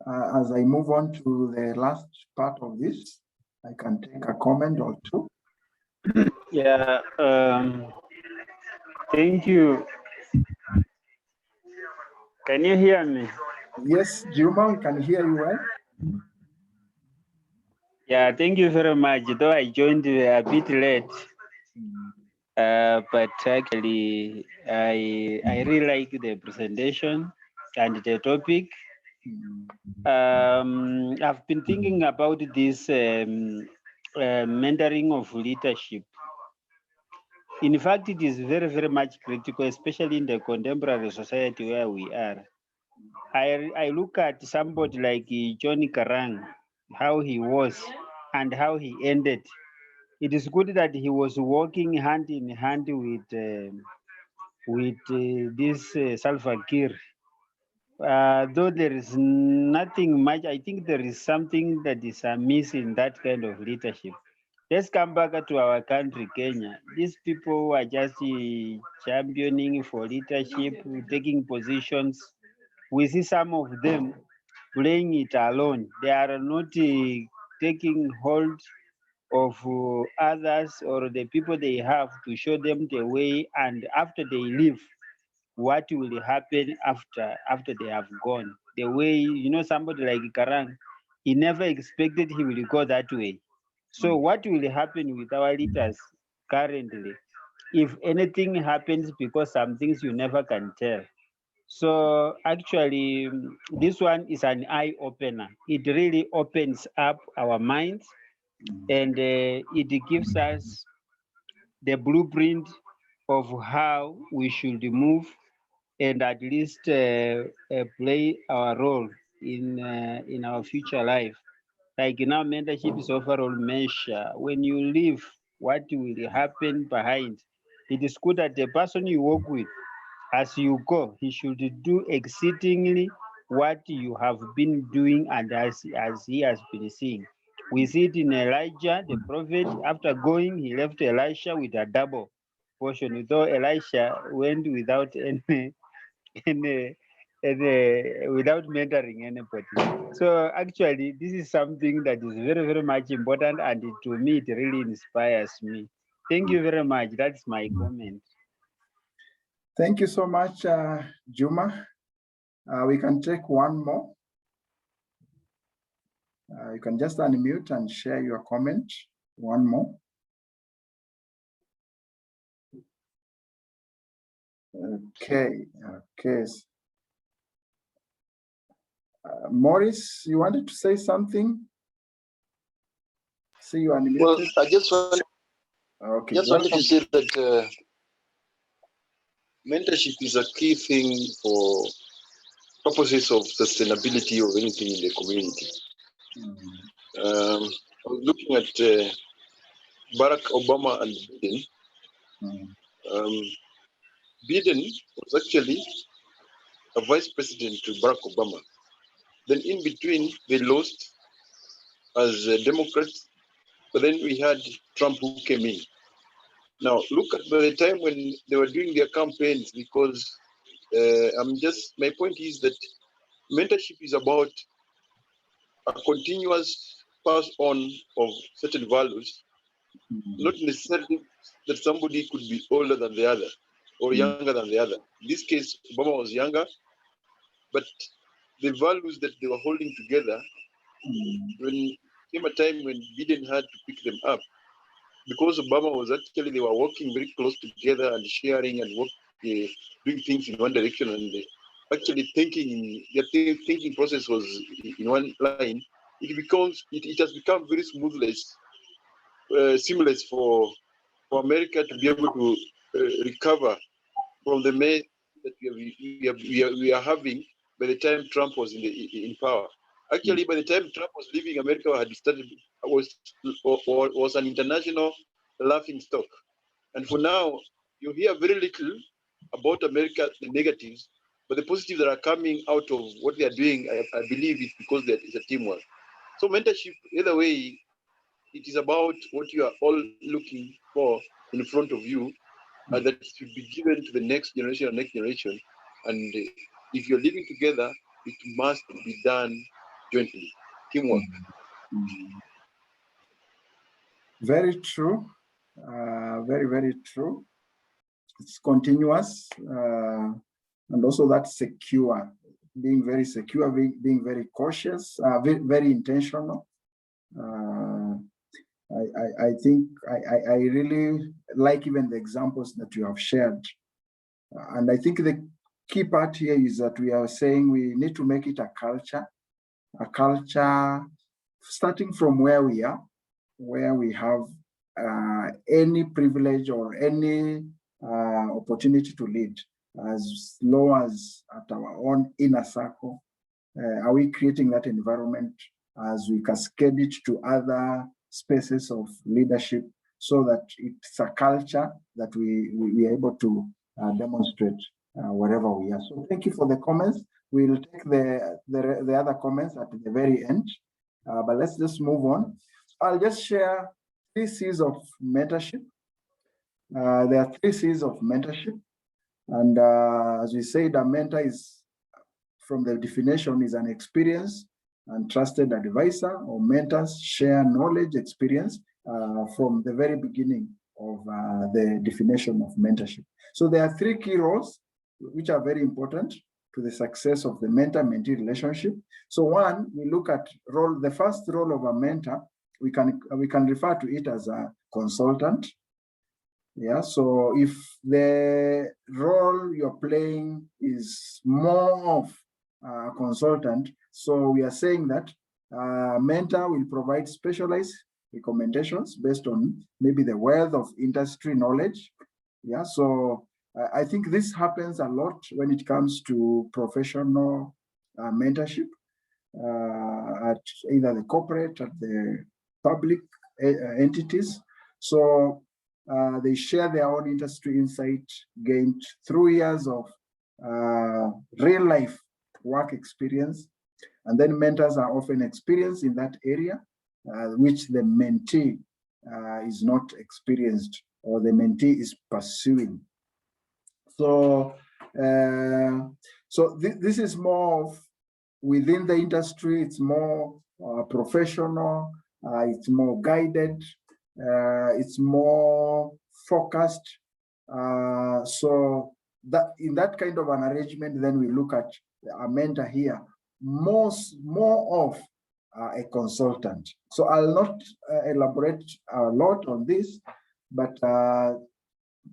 as I move on to the last part of this, I can take a comment or two. Yeah, thank you. Can you hear me? Yes, Juma, we can hear you well. Yeah, thank you very much. Though I joined a bit late, but actually I really like the presentation and the topic. I've been thinking about this mentoring of leadership. In fact, it is very, very much critical, especially in the contemporary society where we are. I look at somebody like Johnny Karang, how he was and how he ended. It is good that he was working hand in hand with this Salva Kiir. Though there is nothing much, I think there is something that is amiss in that kind of leadership. Let's come back to our country, Kenya. These people who are just championing for leadership, taking positions. We see some of them playing it alone. They are not taking hold of others or the people they have to show them the way, and after they leave, what will happen after they have gone. The way, somebody like Karang, he never expected he will go that way. So what will happen with our leaders currently? If anything happens, because some things you never can tell. So actually, this one is an eye opener. It really opens up our minds, and it gives us the blueprint of how we should move and at least play our role in our future life. Like now, mentorship is overall measure. When you leave, what will happen behind? It is good that the person you work with, as you go, he should do exceedingly what you have been doing and as he has been seeing. We see it in Elijah, the prophet. After going, he left Elisha with a double portion, though Elisha went without without mentoring anybody. So actually, this is something that is very, very much important, and to me, it really inspires me. Thank you very much. That's my comment. Thank you so much, Juma. We can take one more. You can just unmute and share your comment. One more. Okay. Morris, you wanted to say something? See you unmuted. Well, I just wanted to say that mentorship is a key thing for purposes of sustainability of anything in the community. I was looking at Barack Obama and Biden. Biden was actually a vice president to Barack Obama. Then in between, they lost as Democrats, but then we had Trump who came in. Now, look at by the time when they were doing their campaigns, because my point is that mentorship is about a continuous pass on of certain values, not necessarily that somebody could be older than the other or younger than the other. In this case, Obama was younger, but the values that they were holding together, when came a time when Biden had to pick them up, because Obama was actually, they were working very close together and sharing and doing things in one direction, and actually their thinking process was in one line. It has become very seamless for America to be able to recover from the mess that we are having by the time Trump was in power. Actually, by the time Trump was leaving, America had started was an international laughing stock. And for now, you hear very little about America, the negatives, but the positives that are coming out of what they are doing, I believe it's because it's a teamwork. So mentorship, either way, it is about what you are all looking for in front of you, and that should be given to the next generation and next generation. And if you're living together, it must be done jointly, teamwork. Very true. Very, very true. It's continuous, and also that's secure, being very secure, being very cautious, very intentional. I think I really like even the examples that you have shared. And I think the key part here is that we are saying we need to make it a culture starting from where we are, where we have any privilege or any opportunity to lead, as low as at our own inner circle. Are we creating that environment as we cascade it to other spaces of leadership, so that it's a culture that we are able to demonstrate wherever we are? So thank you for the comments. We'll take the other comments at the very end, but let's just move on. I'll just share 3 C's of mentorship. There are 3 C's of mentorship. And as we said, a mentor is, from the definition, is an experienced and trusted advisor, or mentors share knowledge, experience from the very beginning of the definition of mentorship. So there are 3 key roles which are very important to the success of the mentor-mentee relationship. So one, we look at the first role of a mentor, we can refer to it as a consultant. Yeah, so if the role you're playing is more of a consultant, so we are saying that mentor will provide specialized recommendations based on maybe the wealth of industry knowledge. Yeah, so I think this happens a lot when it comes to professional mentorship at either the corporate, at the public entities. So they share their own industry insight gained through years of real life work experience. And then mentors are often experienced in that area, which the mentee is not experienced, or the mentee is pursuing. So, this is more of within the industry. It's more professional. It's more guided. It's more focused. So that in that kind of an arrangement, then we look at a mentor here, more of a consultant. So I'll not elaborate a lot on this, but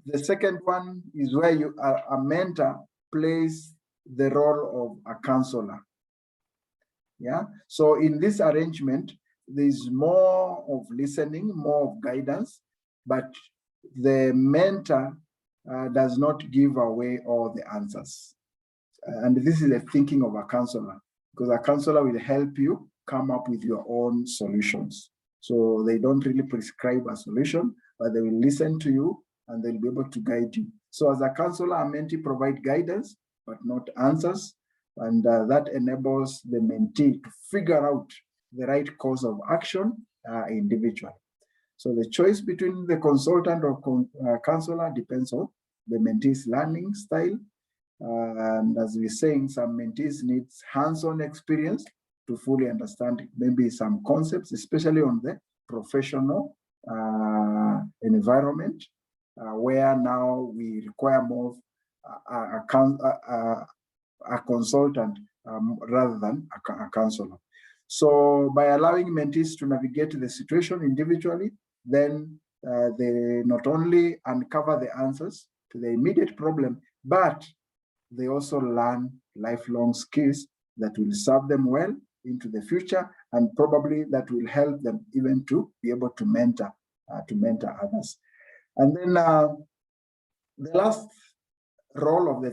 the second one is where a mentor plays the role of a counselor. Yeah. So in this arrangement, there's more of listening, more of guidance, but the mentor does not give away all the answers. And this is the thinking of a counselor, because a counselor will help you come up with your own solutions. So they don't really prescribe a solution, but they will listen to you and they'll be able to guide you. So as a counselor, a mentee provide guidance, but not answers. And that enables the mentee to figure out the right course of action individually. So the choice between the consultant or counselor depends on the mentee's learning style. And as we're saying, some mentees need hands-on experience to fully understand maybe some concepts, especially on the professional environment, where now we require more a consultant rather than a counselor. So by allowing mentees to navigate the situation individually, then they not only uncover the answers to the immediate problem, but they also learn lifelong skills that will serve them well into the future, and probably that will help them even to be able to mentor others. And then the last role of the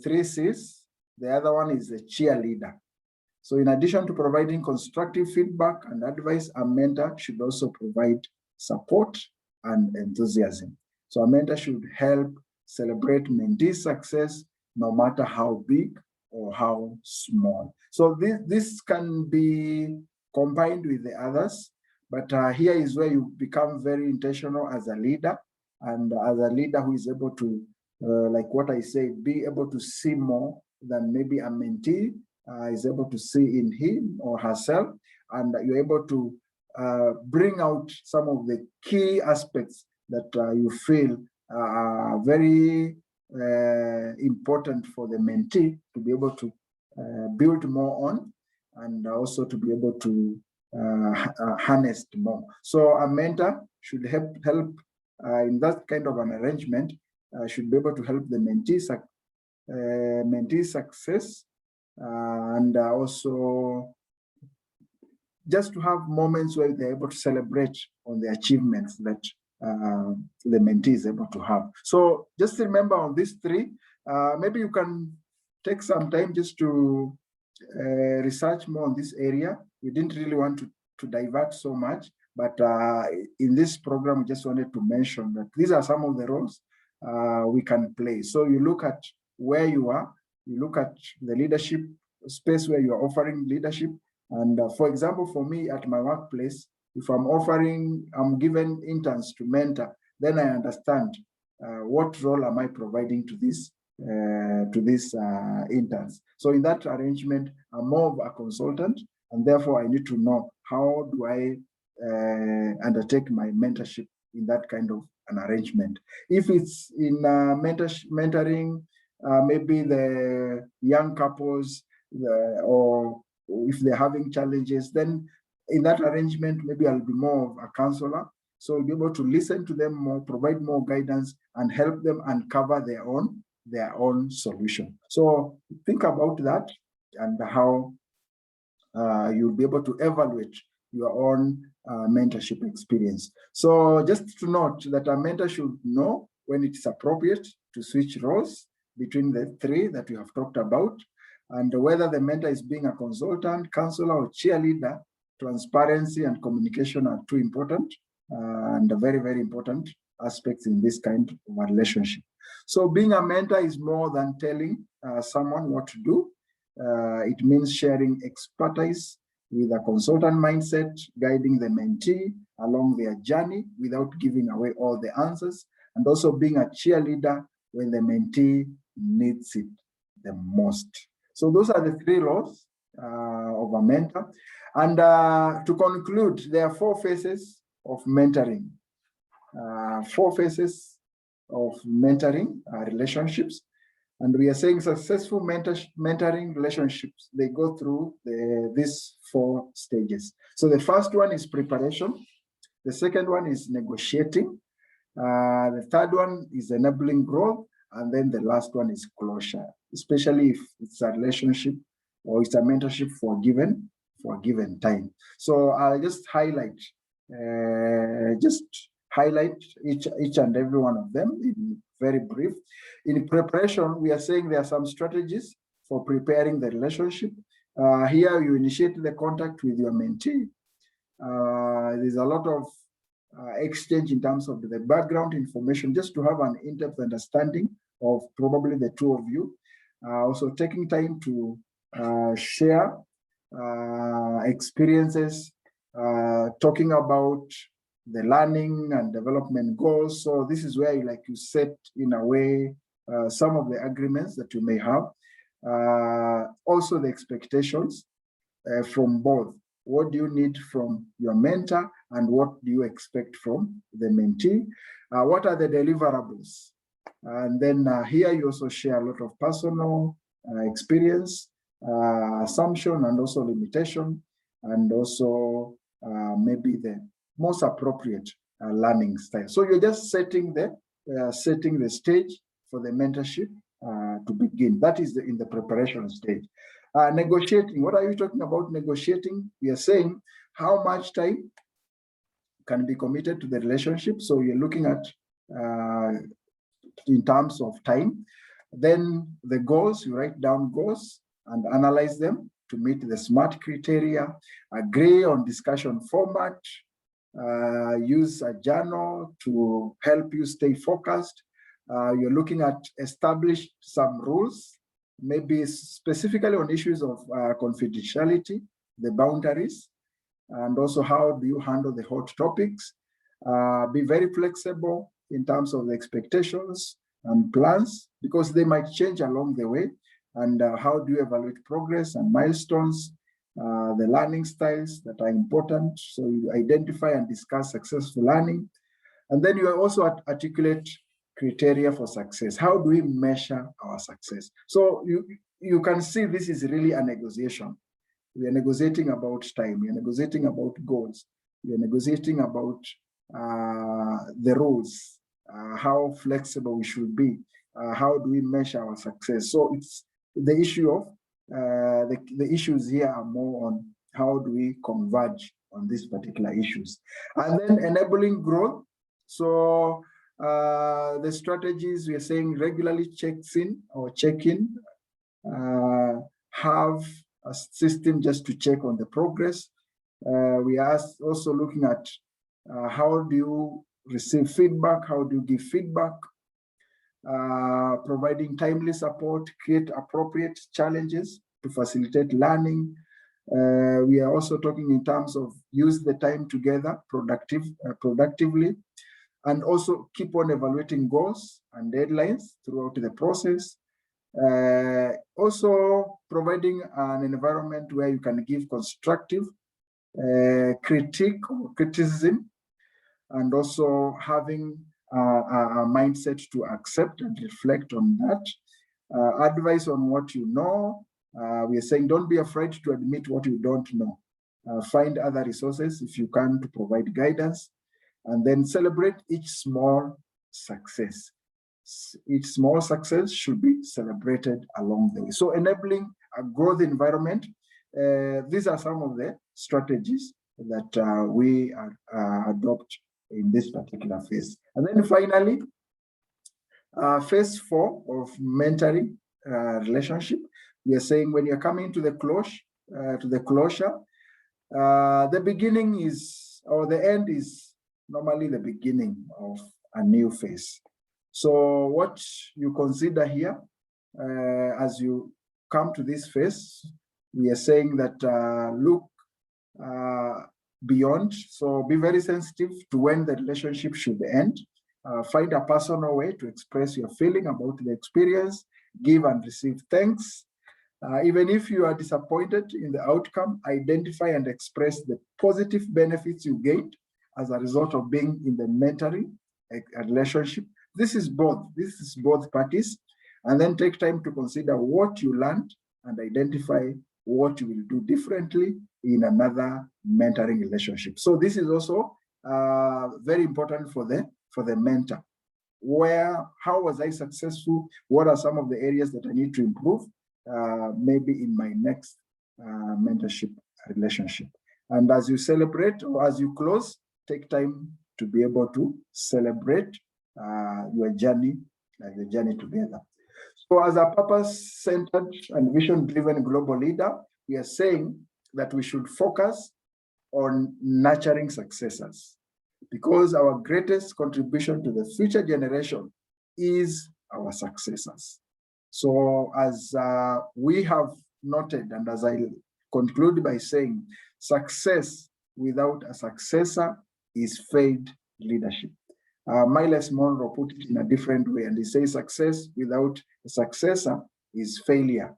three C's, the other one is the cheerleader. So in addition to providing constructive feedback and advice, a mentor should also provide support and enthusiasm. So a mentor should help celebrate mentee success, no matter how big or how small. So this can be combined with the others, but here is where you become very intentional as a leader, and as a leader who is able to, like what I say, be able to see more than maybe a mentee is able to see in him or herself, and you're able to bring out some of the key aspects that you feel are very important for the mentee to be able to build more on, and also to be able to harness more. So a mentor should help in that kind of an arrangement, should be able to help the mentee success, and also just to have moments where they're able to celebrate on the achievements that the mentee is able to have. So just remember on these three, maybe you can take some time just to research more on this area. We didn't really want to divert so much, but in this program, we just wanted to mention that these are some of the roles we can play. So you look at where you are, you look at the leadership space where you are offering leadership. And for example, for me at my workplace, if I'm given interns to mentor, then I understand what role am I providing to these interns. So in that arrangement, I'm more of a consultant, and therefore I need to know how do I undertake my mentorship in that kind of an arrangement. If it's in mentoring, maybe the young couples, or if they're having challenges, then in that arrangement, maybe I'll be more of a counselor. So I'll be able to listen to them more, provide more guidance, and help them uncover their own solution. So think about that and how you'll be able to evaluate your own mentorship experience. So just to note that a mentor should know when it's appropriate to switch roles between the three that we have talked about, and whether the mentor is being a consultant, counselor, or cheerleader. Transparency and communication are too important and very, very important aspects in this kind of relationship. So being a mentor is more than telling someone what to do. It means sharing expertise with a consultant mindset, guiding the mentee along their journey without giving away all the answers, and also being a cheerleader when the mentee needs it the most. So those are the three roles of a mentor. And to conclude, there are 4 phases of mentoring. 4 phases of mentoring relationships. And we are saying successful mentoring relationships, they go through these 4 stages. So the first one is preparation. The second one is negotiating. The third one is enabling growth. And then the last one is closure, especially if it's a relationship or it's a mentorship for a given time. So I'll just highlight each and every one of them in very brief. In preparation, we are saying there are some strategies for preparing the relationship. Here you initiate the contact with your mentee. There's a lot of exchange in terms of the background information, just to have an in-depth understanding of probably the two of you. Also taking time to share experiences, talking about the learning and development goals. So this is where you set in a way some of the agreements that you may have. Also the expectations from both. What do you need from your mentor, and what do you expect from the mentee? What are the deliverables? And then here you also share a lot of personal experience, assumption, and also limitation, and also maybe the most appropriate learning style. So you're just setting the stage for the mentorship to begin. That is in the preparation stage. Negotiating. What are you talking about negotiating? We are saying how much time can be committed to the relationship. So you're looking at in terms of time. Then the goals, you write down goals and analyze them to meet the SMART criteria, agree on discussion format, use a journal to help you stay focused. You're looking at establish some rules, maybe specifically on issues of confidentiality, the boundaries, and also how do you handle the hot topics. Be very flexible in terms of the expectations and plans, because they might change along the way. And how do you evaluate progress and milestones, the learning styles that are important. So you identify and discuss successful learning. And then you also articulate criteria for success. How do we measure our success? So you can see this is really a negotiation. We are negotiating about time. We are negotiating about goals. We are negotiating about the rules, how flexible we should be. How do we measure our success? So it's the issue of the issues here are more on how do we converge on these particular issues, and then enabling growth. So the strategies we are saying regularly checks in or check in, have a system just to check on the progress. We are also looking at how do you receive feedback, how do you give feedback, providing timely support, create appropriate challenges to facilitate learning. We are also talking in terms of use the time together productively, and also keep on evaluating goals and deadlines throughout the process. Also providing an environment where you can give constructive critique or criticism, and also having a mindset to accept and reflect on that. Advice on what you know. We are saying don't be afraid to admit what you don't know. Find other resources if you can to provide guidance, and then celebrate each small success. Each small success should be celebrated along the way. So enabling a growth environment. These are some of the strategies that we adopt in this particular phase. And then finally, phase 4 of mentoring relationship. We are saying when you're coming to the closure, the beginning is, or the end is normally the beginning of a new phase. So what you consider here as you come to this phase, we are saying that look beyond. So be very sensitive to when the relationship should end. Find a personal way to express your feeling about the experience. Give and receive thanks. Even if you are disappointed in the outcome, identify and express the positive benefits you gained as a result of being in the mentoring relationship. This is both parties. And then take time to consider what you learned and identify what you will do differently in another mentoring relationship. So this is also very important for the mentor. How was I successful? What are some of the areas that I need to improve? Maybe in my next mentorship relationship. And as you celebrate or as you close, take time to be able to celebrate your journey together. So as a purpose-centered and vision-driven global leader, we are saying that we should focus on nurturing successors, because our greatest contribution to the future generation is our successors. So as we have noted, and as I conclude by saying, success without a successor is failed leadership. Miles Monroe put it in a different way, and he says success without a successor is failure,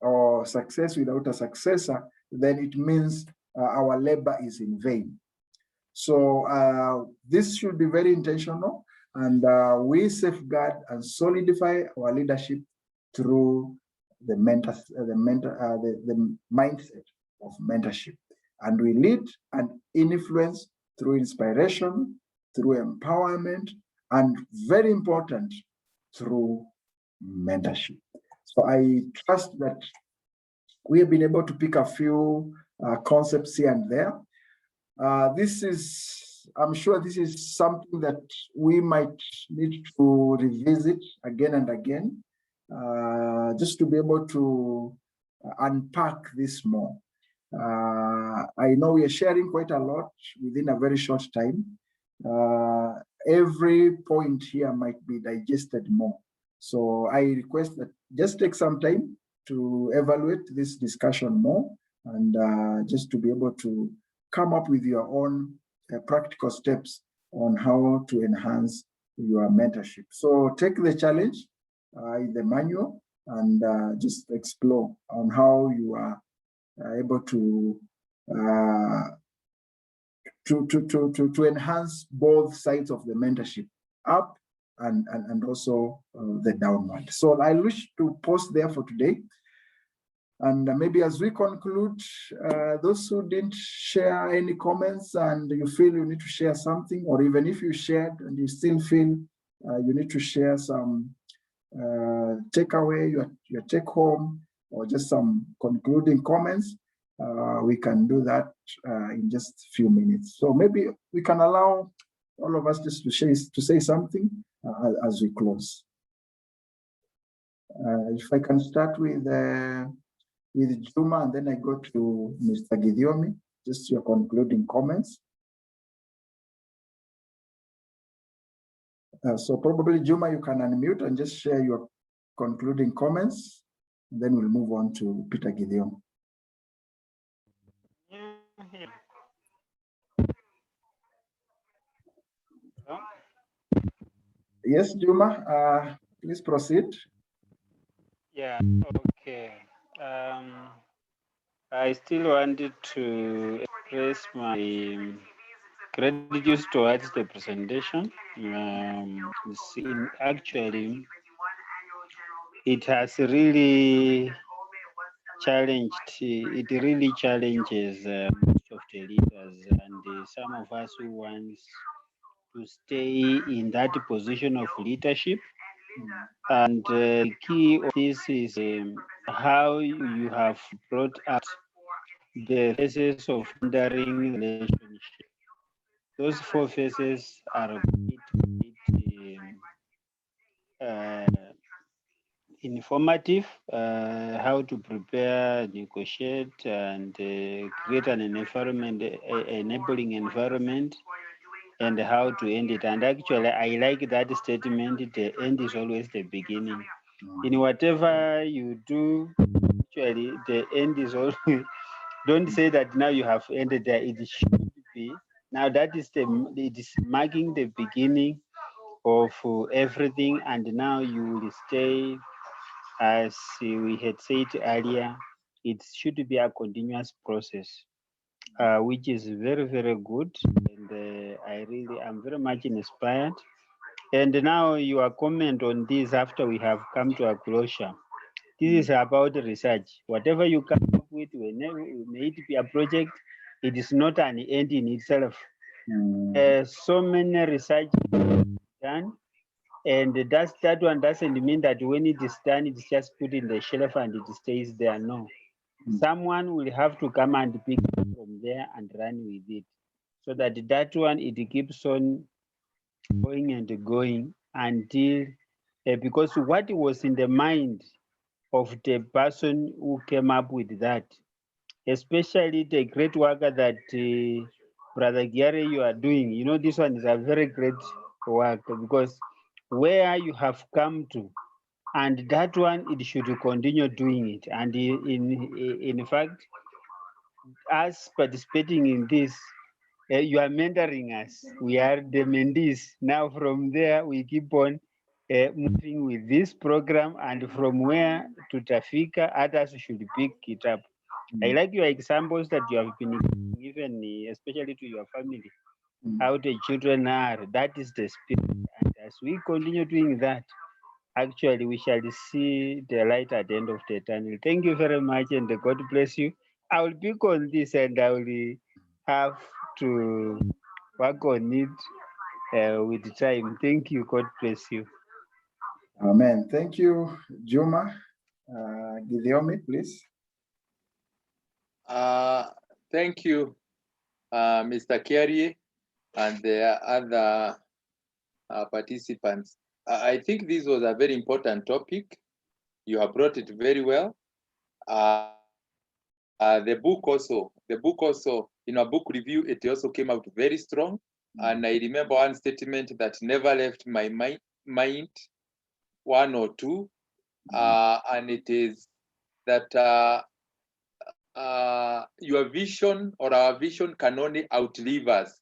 or success without a successor, then it means our labor is in vain. So this should be very intentional, and we safeguard and solidify our leadership through the mindset of mentorship. And we lead and influence through inspiration, through empowerment, and very important, through mentorship. So I trust that we have been able to pick a few concepts here and there. I'm sure this is something that we might need to revisit again and again, just to be able to unpack this more. I know we are sharing quite a lot within a very short time. Every point here might be digested more. So I request that just take some time to evaluate this discussion more and just to be able to come up with your own practical steps on how to enhance your mentorship. So take the challenge in the manual and just explore on how you are able to enhance both sides of the mentorship, up and also the downward. So I wish to pause there for today. And maybe as we conclude, those who didn't share any comments and you feel you need to share something, or even if you shared and you still feel you need to share some takeaway, your take home, or just some concluding comments, we can do that in just a few minutes. So maybe we can allow all of us just to say something as we close. If I can start with Juma, and then I go to Mr. Gidiomi, just your concluding comments. So probably Juma, you can unmute and just share your concluding comments. And then we'll move on to Peter Gidiomi. Yes, Juma, please proceed. Yeah, okay. I still wanted to express my gratitude towards the presentation. Actually, it has really challenged, it really challenges most of the leaders and some of us who want to stay in that position of leadership. And the key of this is how you have brought out the phases of mentoring relationship. Those 4 phases are informative, how to prepare, negotiate, and create an environment, enabling environment, and how to end it. And actually, I like that statement, the end is always the beginning. In whatever you do, actually, the end is always, don't say that now you have ended there, it should be. Now that is it is marking the beginning of everything, and now you will stay, as we had said earlier, it should be a continuous process, which is very, very good. And I really am very much inspired. And now your comment on this after we have come to a closure. This is about research. Whatever you come up with, whenever may it be a project, it is not an end in itself. So many research done, and that one doesn't mean that when it is done, it's just put in the shelf and it stays there. No, someone will have to come and pick it from there and run with it, so that one it keeps on going and going until because what was in the mind of the person who came up with that, especially the great work that Brother Gary you are doing. You know, this one is a very great work, because where you have come to, and that one it should continue doing it. And in fact, us participating in this, you are mentoring us. We are the mentees. Now from there, we keep on moving with this program, and from where to Tafika, others should pick it up. I like your examples that you have been given, especially to your family, how the children are. That is the spirit. And as we continue doing that, actually, we shall see the light at the end of the tunnel. Thank you very much, and God bless you. I will pick on this, and I will have to work on it with time. Thank you. God bless you. Amen. Thank you, Juma. Gidiomi, please. Thank you, Mr. Kiari and the other participants. I think this was a very important topic. You have brought it very well. the book also, in a book review, it also came out very strong. And I remember one statement that never left my mind, one or two, and it is that your vision or our vision can only outlive us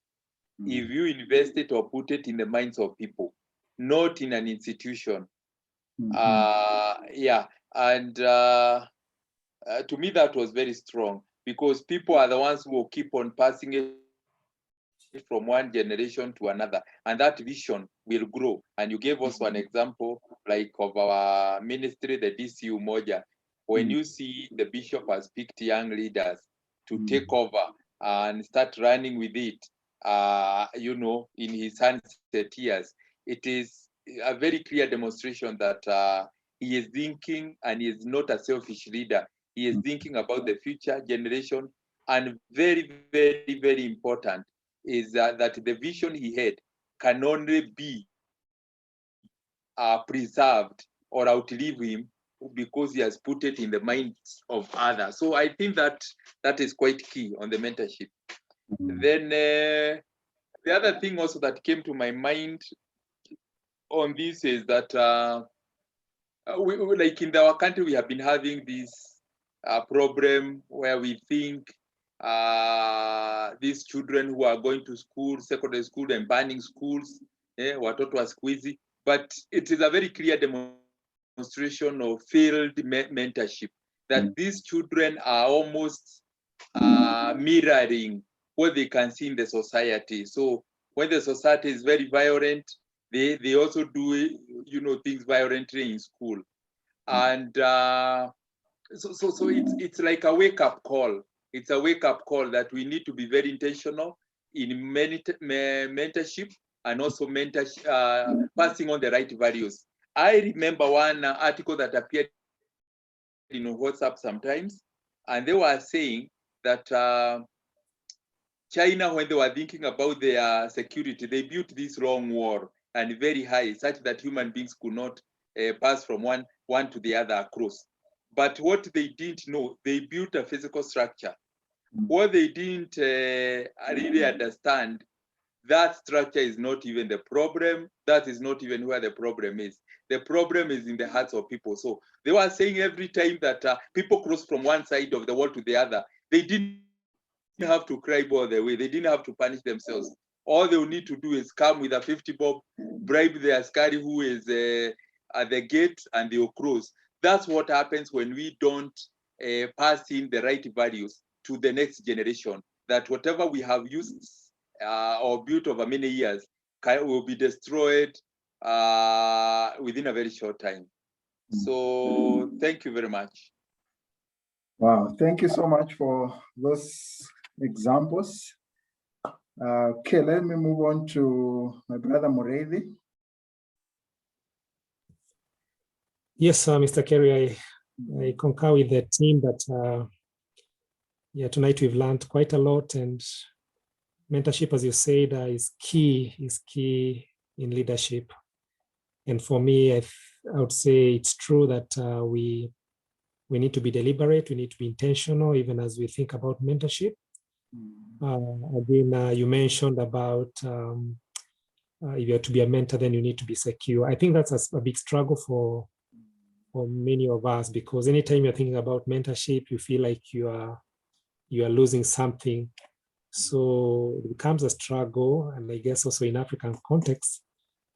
if you invest it or put it in the minds of people, not in an institution. Yeah, and to me that was very strong, because people are the ones who will keep on passing it from one generation to another, and that vision will grow. And you gave also an example like of our ministry, the DCU Moja. When you see the bishop has picked young leaders to take over and start running with it, you know, in his sunset years, it is a very clear demonstration that he is thinking, and he is not a selfish leader. He is thinking about the future generation, and very, very, very important is that the vision he had can only be preserved or outlive him because he has put it in the minds of others. So I think that that is quite key on the mentorship. Then the other thing also that came to my mind on this is that we like in our country, we have been having this problem where we think these children who are going to school, secondary school, and banning schools, watoto wa siku hizi, but it is a very clear demonstration of failed mentorship, that these children are almost mirroring what they can see in the society. So when the society is very violent, they also do, you know, things violently in school. And so it's like a wake-up call. It's a wake-up call that we need to be very intentional in mentorship, and also passing on the right values. I remember one article that appeared in WhatsApp sometimes, and they were saying that China, when they were thinking about their security, they built this long wall and very high, such that human beings could not pass from one to the other across. But what they didn't know, they built a physical structure. What they didn't really understand, that structure is not even the problem. That is not even where the problem is. The problem is in the hearts of people. So they were saying every time that people cross from one side of the wall to the other, they didn't have to cry all the way. They didn't have to punish themselves. All they will need to do is come with a 50 bob, bribe the askari who is at the gate, and they will cross. That's what happens when we don't pass in the right values to the next generation, that whatever we have used or built over many years will be destroyed within a very short time. So thank you very much. Wow, thank you so much for those examples. Okay, let me move on to my brother Mureithi. Yes, Mr. Kerry, I concur with the team that yeah, tonight we've learned quite a lot, and mentorship, as you said, is key in leadership. And for me, I would say it's true that we need to be deliberate, we need to be intentional, even as we think about mentorship. Again, you mentioned about if you are to be a mentor, then you need to be secure. I think that's a big struggle for many of us, because anytime you're thinking about mentorship, you feel like you are losing something. So it becomes a struggle, and I guess also in African context,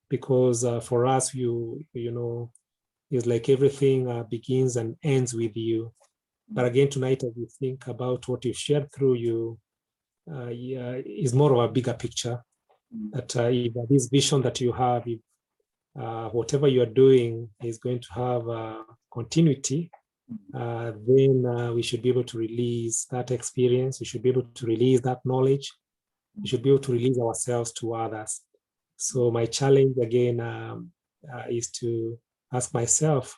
because for us, you know, it's like everything begins and ends with you. But again, tonight, as you think about what you've shared through you, is more of a bigger picture. That if this vision that you have, if whatever you are doing is going to have continuity, then we should be able to release that experience. We should be able to release that knowledge. We should be able to release ourselves to others. So my challenge again is to ask myself,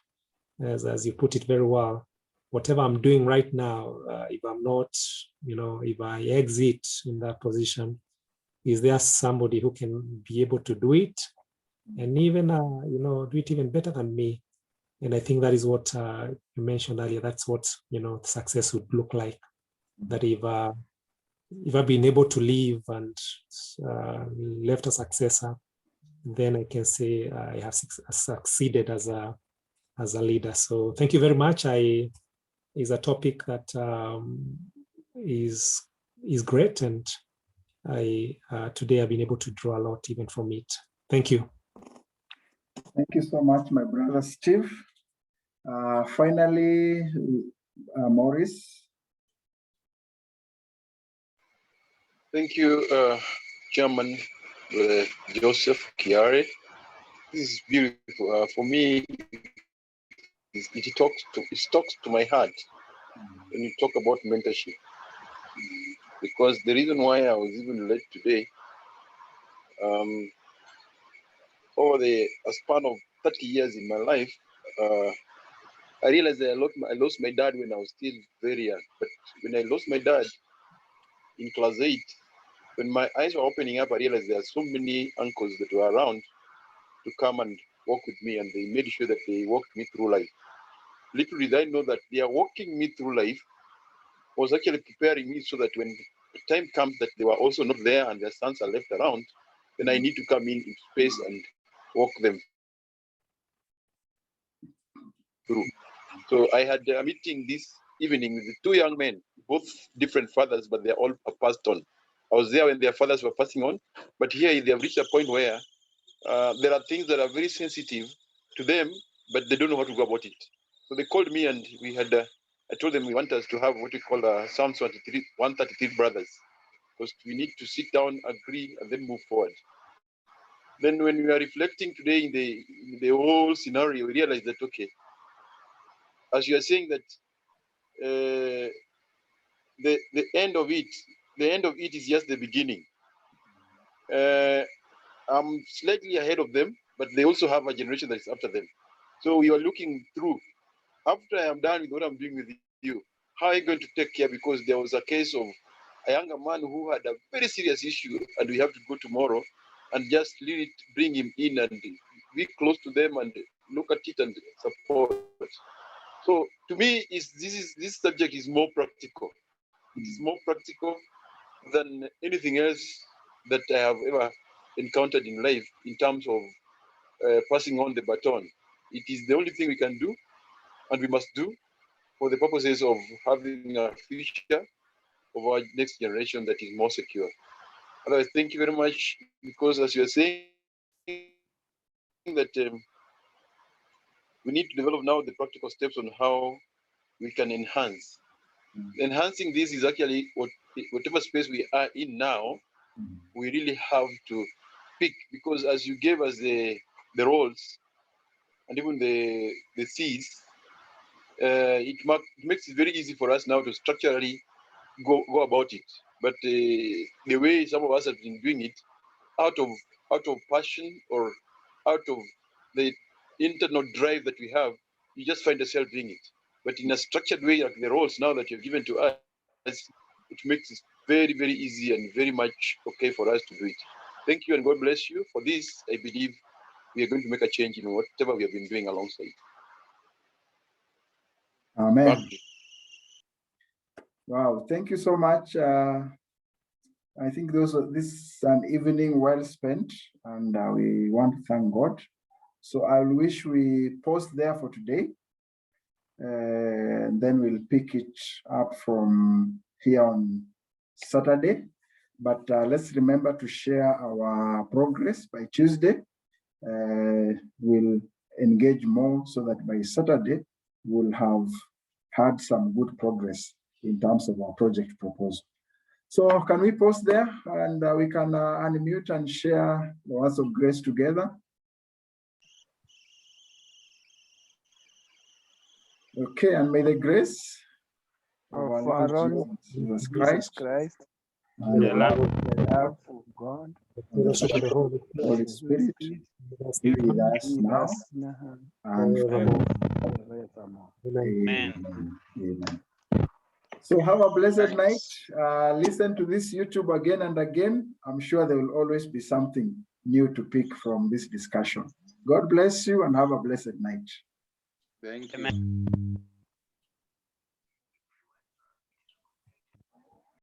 as you put it very well, whatever I'm doing right now, if I'm not, you know, if I exit in that position, is there somebody who can be able to do it, and even, you know, do it even better than me? And I think that is what you mentioned earlier. That's what, you know, success would look like. that if I've been able to leave and left a successor, then I can say I have succeeded as a leader. So thank you very much. Is a topic that is great, and today I've been able to draw a lot even from it. Thank you. Thank you so much, my brother Steve. Finally, Maurice. Thank you, Chairman Joseph Chiari. This is beautiful. For me, it talks to my heart when you talk about mentorship. Because the reason why I was even late today, over the span of 30 years in my life, I realized that I lost my dad when I was still very young. But when I lost my dad in class 8, when my eyes were opening up, I realized there are so many uncles that were around to come and walk with me, and they made sure that they walked me through life. Little did I know that they are walking me through life was actually preparing me so that when the time comes that they were also not there and their sons are left around, then I need to come in space and walk them through. So I had a meeting this evening with 2 young men, both different fathers, but they're all passed on. I was there when their fathers were passing on, but here they have reached a point where there are things that are very sensitive to them, but they don't know how to go about it. So they called me, and we had, I told them we want us to have what we call Psalms 133 brothers, because we need to sit down, agree, and then move forward. Then when we are reflecting today in the whole scenario, we realize that, okay, as you are saying that the end of it is just the beginning. I'm slightly ahead of them, but they also have a generation that is after them. So we are looking through. After I am done with what I'm doing with you, how are you going to take care? Because there was a case of a younger man who had a very serious issue, and we have to go tomorrow and just bring him in and be close to them and look at it and support. So to me, this subject is more practical. It's more practical than anything else that I have ever encountered in life in terms of passing on the baton. It is the only thing we can do, and we must do for the purposes of having a future of our next generation that is more secure. Otherwise, thank you very much, because as you are saying that we need to develop now the practical steps on how we can enhance. Enhancing this is actually whatever space we are in now, we really have to pick, because as you gave us the roles and even the C's, it makes it very easy for us now to structurally go about it. But the way some of us have been doing it, out of passion or out of the internal drive that we have, you just find yourself doing it. But in a structured way, like the roles now that you've given to us, it makes it very, very easy and very much okay for us to do it. Thank you, and God bless you. For this, I believe we are going to make a change in whatever we have been doing alongside. Amen. Wow, thank you so much. I think this is an evening well spent, and we want to thank God. So I wish we pause there for today, and then we'll pick it up from here on Saturday. But let's remember to share our progress by Tuesday. We'll engage more so that by Saturday, we'll have had some good progress in terms of our project proposal. So can we pause there, and we can unmute and share the words of grace together? Okay, and may the grace of our Lord Jesus Christ, and the love of God, and the Holy Spirit be with us now and forevermore. Amen. Amen. So have a blessed night. Listen to this YouTube again and again. I'm sure there will always be something new to pick from this discussion. God bless you and have a blessed night. Thank you.